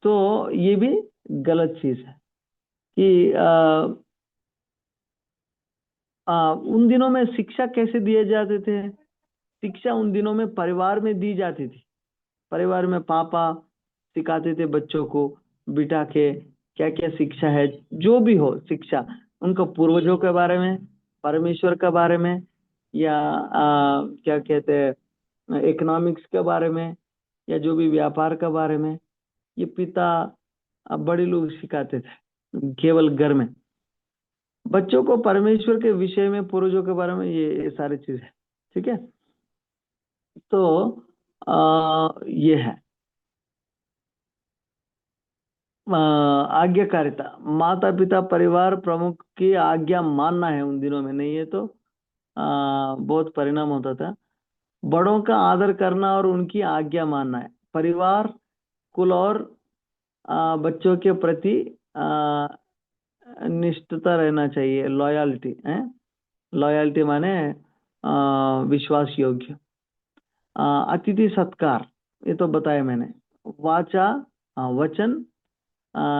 S1: तो ये भी गलत चीज है कि उन दिनों में शिक्षा कैसे दिए जाते थे। शिक्षा उन दिनों में परिवार में दी जाती थी। परिवार में पापा सिखाते थे बच्चों को बिठा के क्या क्या शिक्षा है, जो भी हो शिक्षा, उनका पूर्वजों के बारे में, परमेश्वर के बारे में, या क्या कहते हैं इकोनॉमिक्स के बारे में, या जो भी व्यापार के बारे में, ये पिता बड़े लोग सिखाते थे केवल घर में। बच्चों को परमेश्वर के विषय में, पूर्वजों के बारे में, ये सारी चीज है। ठीक है, तो ये है आज्ञाकारिता। माता पिता परिवार प्रमुख की आज्ञा मानना है उन दिनों में, नहीं है तो बहुत परिणाम होता था। बड़ों का आदर करना और उनकी आज्ञा मानना है। परिवार, कुल और बच्चों के प्रति निष्ठता रहना चाहिए, लॉयल्टी है। लॉयल्टी माने विश्वास योग्य। अतिथि सत्कार, ये तो बताया मैंने। वाचा, वचन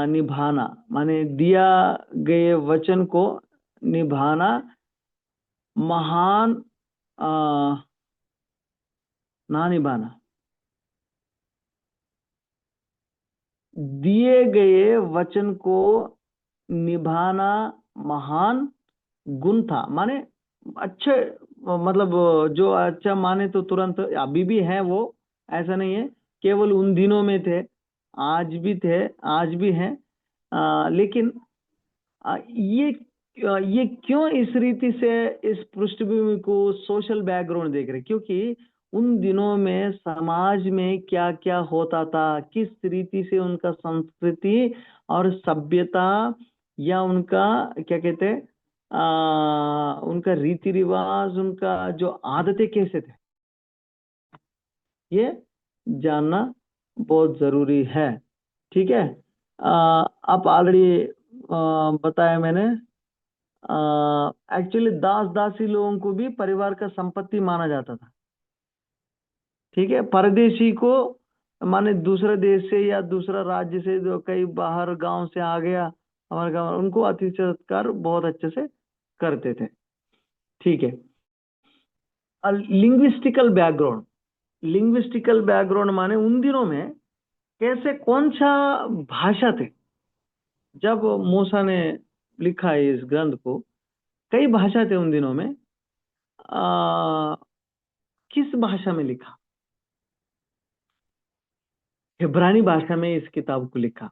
S1: निभाना माने दिया गए वचन को निभाना। महान ना निभाना, दिए गए वचन को निभाना महान गुण था। माने अच्छे, मतलब जो अच्छा माने तो तुरंत अभी भी है वो, ऐसा नहीं है केवल उन दिनों में थे, आज भी थे, आज भी हैं। लेकिन ये क्यों इस रीति से इस पृष्ठभूमि को सोशल बैकग्राउंड देख रहे, क्योंकि उन दिनों में समाज में क्या क्या होता था, किस रीति से उनका संस्कृति और सभ्यता या उनका क्या कहते हैं उनका रीति रिवाज, उनका जो आदतें कैसे थे, ये जानना बहुत जरूरी है। ठीक है, आप ऑलरेडी बताया मैंने। एक्चुअली दास दासी लोगों को भी परिवार का संपत्ति माना जाता था। ठीक है, परदेशी को माने दूसरे देश से या दूसरा राज्य से जो कई बाहर गांव से आ गया हमारे गांव, उनको अतिथि सत्कार बहुत अच्छे से करते थे। ठीक है, लिंग्विस्टिकल बैकग्राउंड। लिंग्विस्टिकल बैकग्राउंड माने उन दिनों में कैसे, कौन सा भाषा थे। जब मूसा ने लिखा है इस ग्रंथ को, कई भाषा थे उन दिनों में। किस भाषा में लिखा? इब्रानी भाषा में इस किताब को लिखा।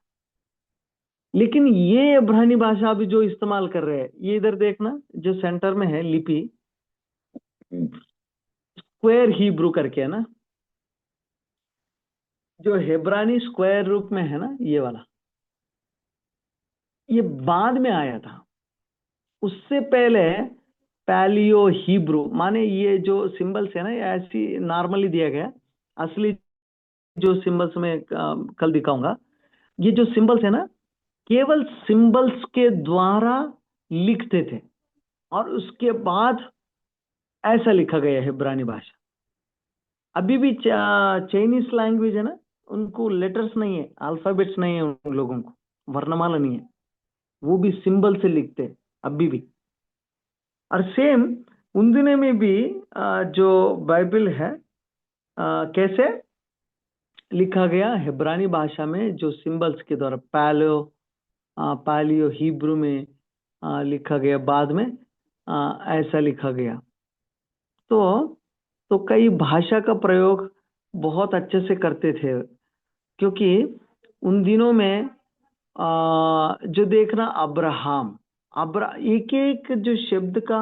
S1: लेकिन ये इब्रानी भाषा अभी जो इस्तेमाल कर रहे हैं, ये इधर देखना जो सेंटर में है लिपि, स्क्वायर हिब्रू करके है ना, जो हेब्रानी स्क्वायर रूप में है ना, ये वाला, ये बाद में आया था। उससे पहले पैलियो हिब्रू, माने ये जो सिंबल्स है ना, ये ऐसी नॉर्मली दिया गया। असली जो सिंबल्स में कल दिखाऊंगा, ये जो सिंबल्स है ना, केवल सिंबल्स के द्वारा लिखते थे, और उसके बाद ऐसा लिखा गया है इब्रानी भाषा। अभी भी चाइनीस लैंग्वेज है ना, उनको लेटर्स नहीं है, अल्फाबेट्स नहीं है, उन लोगों को वर्णमाला नहीं है, वो भी सिंबल से लिखते हैं अभी भी। और सेम उन दिनों में भी जो बाइबल है कैसे लिखा गया, हेब्रानी भाषा में जो सिंबल्स के द्वारा पालियो हिब्रू में लिखा गया, बाद में ऐसा लिखा गया। तो कई भाषा का प्रयोग बहुत अच्छे से करते थे, क्योंकि उन दिनों में जो देखना अब्राहम, एक एक जो शब्द का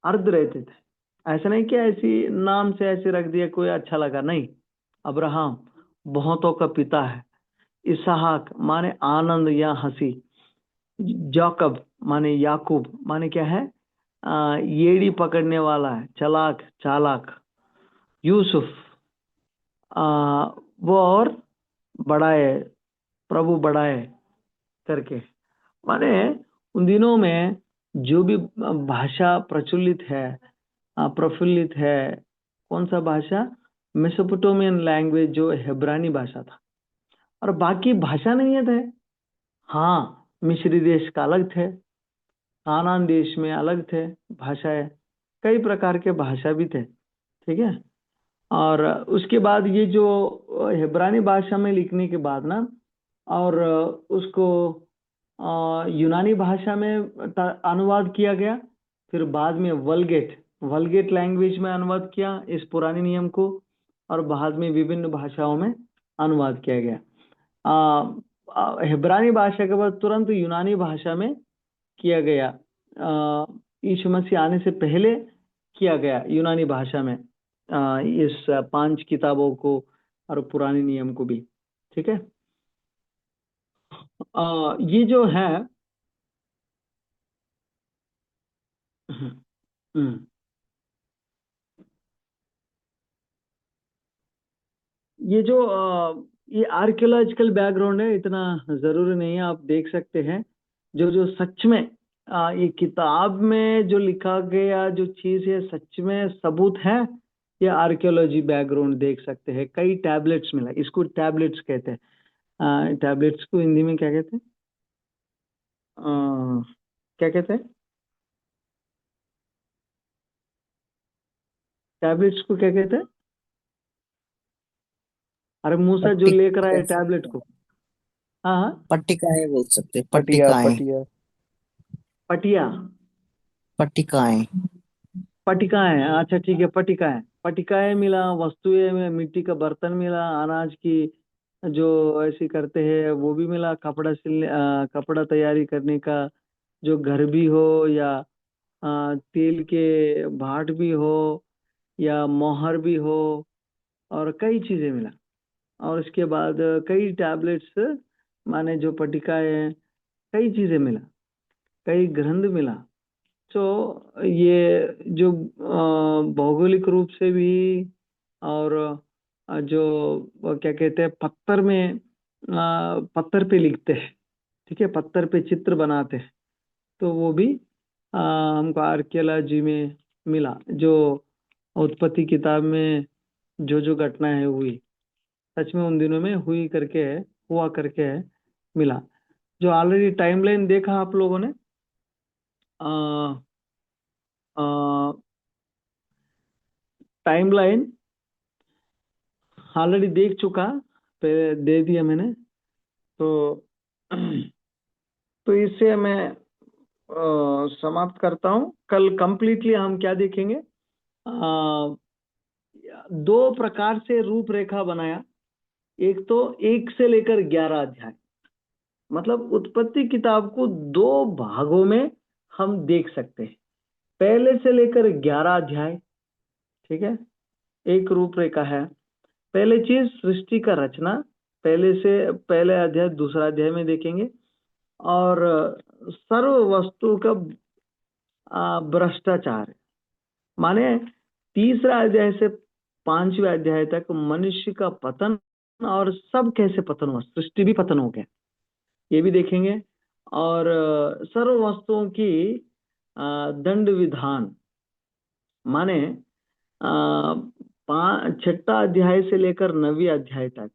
S1: अर्थ रहते थे। ऐसा नहीं कि ऐसी नाम से ऐसे रख दिया, कोई अच्छा लगा, नहीं। अब्राहम बहुतों का पिता है, इसहाक माने आनंद या हंसी, जाकब माने याकूब माने क्या है, येड़ी पकड़ने वाला है, चालाक चालाक, यूसुफ वो और बड़ा है, प्रभु बड़ा है करके। माने उन दिनों में जो भी भाषा प्रचलित है, प्रफुल्लित है, कौन सा भाषा, मेसोपोटामियन लैंग्वेज जो हेब्रानी भाषा था, और बाकी भाषा नहीं है थे। हाँ, मिस्री देश का अलग थे, कानान देश में अलग थे भाषाएं, कई प्रकार के भाषा भी थे, ठीक है। और उसके बाद ये जो हेब्रानी भाषा में लिखने के बाद ना, और उसको यूनानी भाषा में अनुवाद किया गया, फिर बाद में वलगेट लैंग्वेज में अनुवाद किया इस पुराने नियम को, और बाद में विभिन्न भाषाओं में अनुवाद किया गया। हेब्रानी भाषा के बाद तुरंत यूनानी भाषा में किया गया, यीशु मसीह आने से पहले किया गया यूनानी भाषा में, इस 5 किताबों को और पुराने नियम को भी, ठीक है। ये जो है हम्म, ये जो ये आर्कियोलॉजिकल बैकग्राउंड है, इतना जरूरी नहीं है, आप देख सकते हैं। जो जो सच में ये किताब में जो लिखा गया जो चीज है सच में सबूत है, ये आर्कियोलॉजी बैकग्राउंड देख सकते हैं। कई टैबलेट्स मिला, इसको टैबलेट्स कहते हैं। टैबलेट्स को हिंदी में क्या कहते हैं, क्या कहते हैं, टैबलेट्स को क्या कहते हैं? अरे मूसा जो लेकर आए टैबलेट को, हाँ हाँ,
S2: पट्टिकाएं बोल सकते हैं,
S4: पटिया
S2: पट्टिकाएं।
S4: पटिया
S1: पटिया,
S2: पट्टिकाएं।
S1: पटिकाएं, अच्छा ठीक है, पटिकाएं, पटिकाएं मिला, वस्तुएं में मिट्टी का बर्तन मिला, अनाज की जो ऐसी करते हैं वो भी मिला, कपड़ा तैयारी करने का जो घर भी हो, या तेल के भाट भी हो, या मोहर भी हो, और कई चीजें मिला। और उसके बाद कई टैबलेट्स, माने जो पटिकाएं हैं, कई चीजें मिला, कई ग्रंथ मिला। तो ये जो भौगोलिक रूप से भी, और जो क्या कहते हैं, पत्थर पे लिखते हैं, ठीक है, पत्थर पे चित्र बनाते हैं, तो वो भी हमको आर्कियोलॉजी में मिला। जो उत्पत्ति किताब में जो जो घटनाएं हुई, सच में उन दिनों में हुआ करके है, मिला। जो ऑलरेडी टाइमलाइन देखा आप लोगों ने, टाइमलाइन ऑलरेडी देख चुका, दे दिया मैंने। तो तो इससे मैं समाप्त करता हूँ। कल कंप्लीटली हम क्या देखेंगे, 2 प्रकार से रूपरेखा बनाया। एक तो 1 से लेकर 11 अध्याय, मतलब उत्पत्ति किताब को 2 भागों में हम देख सकते हैं, पहले से लेकर 11 अध्याय, ठीक है, एक रूपरेखा है। पहले चीज सृष्टि का रचना, पहले अध्याय दूसरा अध्याय में देखेंगे। और सर्व वस्तु का भ्रष्टाचार, माने तीसरा अध्याय से पांचवें अध्याय तक मनुष्य का पतन, और सब कैसे पतन हुआ, सृष्टि भी पतन हो गया, ये भी देखेंगे। और सर्व वस्तुओं की दंड विधान, माने छठा अध्याय से लेकर 9वीं अध्याय तक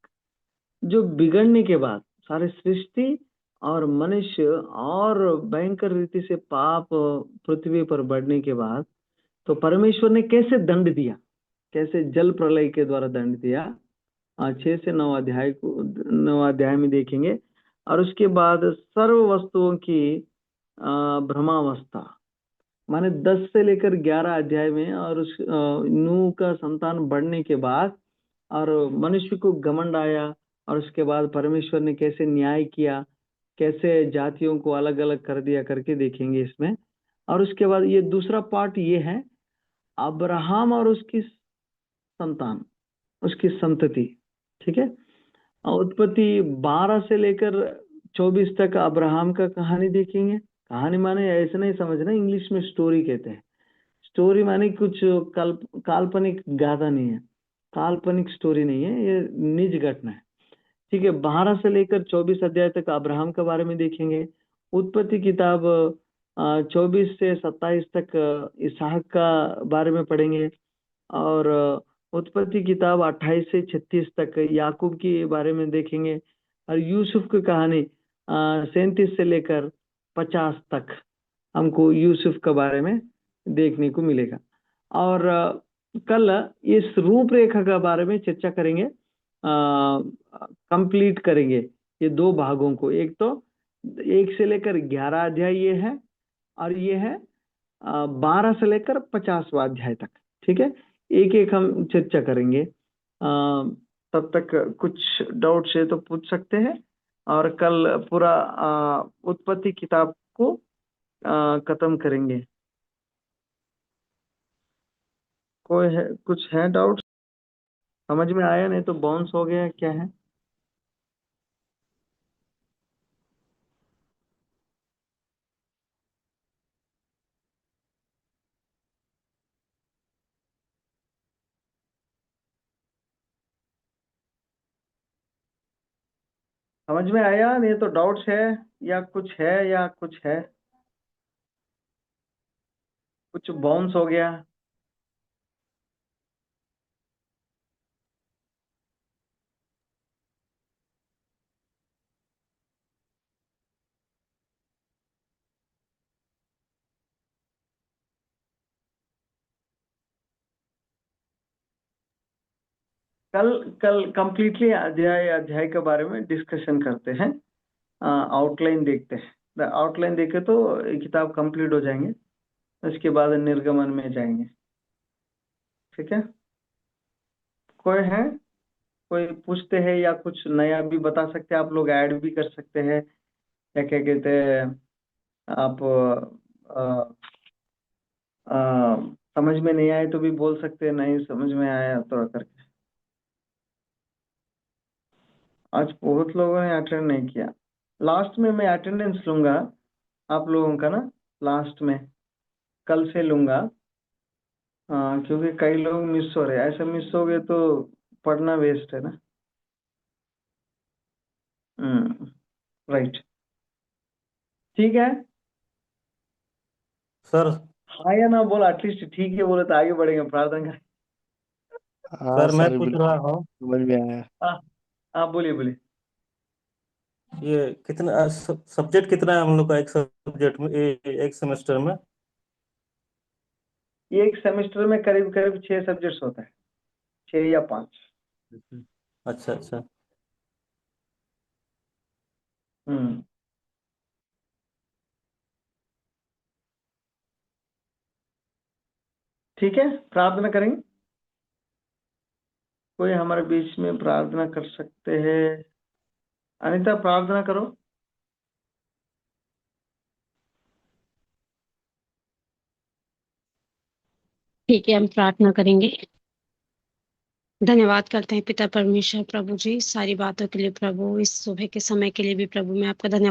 S1: जो बिगड़ने के बाद सारे सृष्टि और मनुष्य और भयंकर रीति से पाप पृथ्वी पर बढ़ने के बाद, तो परमेश्वर ने कैसे दंड दिया, कैसे जल प्रलय के द्वारा दंड दिया, 6 से 9 अध्याय को 9 अध्याय में देखेंगे। और उसके बाद सर्व वस्तुओं की भ्रमावस्था, माने 10 से लेकर 11 अध्याय में, और उस नूह का संतान बढ़ने के बाद और मनुष्य को घमंड आया, और उसके बाद परमेश्वर ने कैसे न्याय किया, कैसे जातियों को अलग अलग कर दिया करके देखेंगे इसमें। और उसके बाद ये दूसरा पार्ट ये है, अब्राहम और उसकी संतान, उसकी संतति। ठीक है, उत्पत्ति 12 से लेकर 24 तक अब्राहम का कहानी देखेंगे। कहानी माने ऐसे नहीं समझना, इंग्लिश में स्टोरी कहते हैं। स्टोरी माने कुछ काल्पनिक गाथा नहीं है, काल्पनिक स्टोरी नहीं है, ये निज घटना है। ठीक है, 12 से लेकर 24 अध्याय तक अब्राहम के बारे में देखेंगे। उत्पत्ति किताब 24 से 27 तक इसहाक का बारे में पढ़ेंगे। और उत्पत्ति किताब 28 से 36 तक याकूब के बारे में देखेंगे। और यूसुफ की कहानी 37 से लेकर 50 तक हमको यूसुफ के बारे में देखने को मिलेगा। और कल इस रूपरेखा के बारे में चर्चा करेंगे, कंप्लीट करेंगे ये दो भागों को। एक तो 1 से लेकर 11 अध्याय ये है, और ये है 12 से लेकर 50वां अध्याय तक। ठीक है, एक एक हम चर्चा करेंगे। तब तक कुछ डाउट्स है तो पूछ सकते हैं, और कल पूरा उत्पत्ति किताब को खत्म करेंगे। कोई है, कुछ है डाउट, समझ में आया? नहीं तो बाउंस हो गया, क्या है? समझ में आया? नहीं तो डाउट्स है, या कुछ है, या कुछ है, कुछ बाउंस हो गया? कल कल कंप्लीटली अध्याय अध्याय के बारे में डिस्कशन करते हैं, आउटलाइन देखते हैं। आउटलाइन देखे तो ये किताब कंप्लीट हो जाएंगे, उसके बाद निर्गमन में जाएंगे। ठीक है, कोई है, कोई पूछते हैं या कुछ नया भी बता सकते हैं, आप लोग ऐड भी कर सकते हैं, या क्या कहते हैं आप, समझ में नहीं आए तो भी बोल सकते हैं, नहीं समझ में आया तो करके। आज बहुत लोगों ने अटेंड नहीं किया। लास्ट में मैं अटेंडेंस लूंगा आप लोगों का ना, लास्ट में कल से लूंगा। क्योंकि कई लोग मिस हो रहे हैं, ऐसे मिस हो गए तो पढ़ना वेस्ट है ना। राइट, ठीक है।
S4: सर
S1: हाँ या ना बोला, एटलीस्ट ठीक है बोले तो आगे बढ़ेंगे, प्रार्थना करें।
S4: सर मैं
S5: सर
S4: पूछ
S5: बिल्कुल
S4: रहा हूँ,
S5: समझ में आया।
S1: हाँ हाँ, बोलिए बोलिए।
S4: ये कितना सब्जेक्ट कितना है हम लोग का एक सब्जेक्ट में, एक सेमेस्टर में?
S1: ये एक सेमेस्टर में करीब करीब 6 सब्जेक्ट्स होता है, 6 या 5।
S4: अच्छा अच्छा।
S1: हम्म, ठीक है, प्रार्थना करेंगे। कोई हमारे बीच में प्रार्थना कर सकते हैं? अनीता प्रार्थना करो।
S6: ठीक है, हम प्रार्थना करेंगे।
S5: धन्यवाद करते हैं पिता परमेश्वर प्रभु जी, सारी बातों के लिए प्रभु, इस सुबह के समय के लिए भी प्रभु मैं आपका धन्यवाद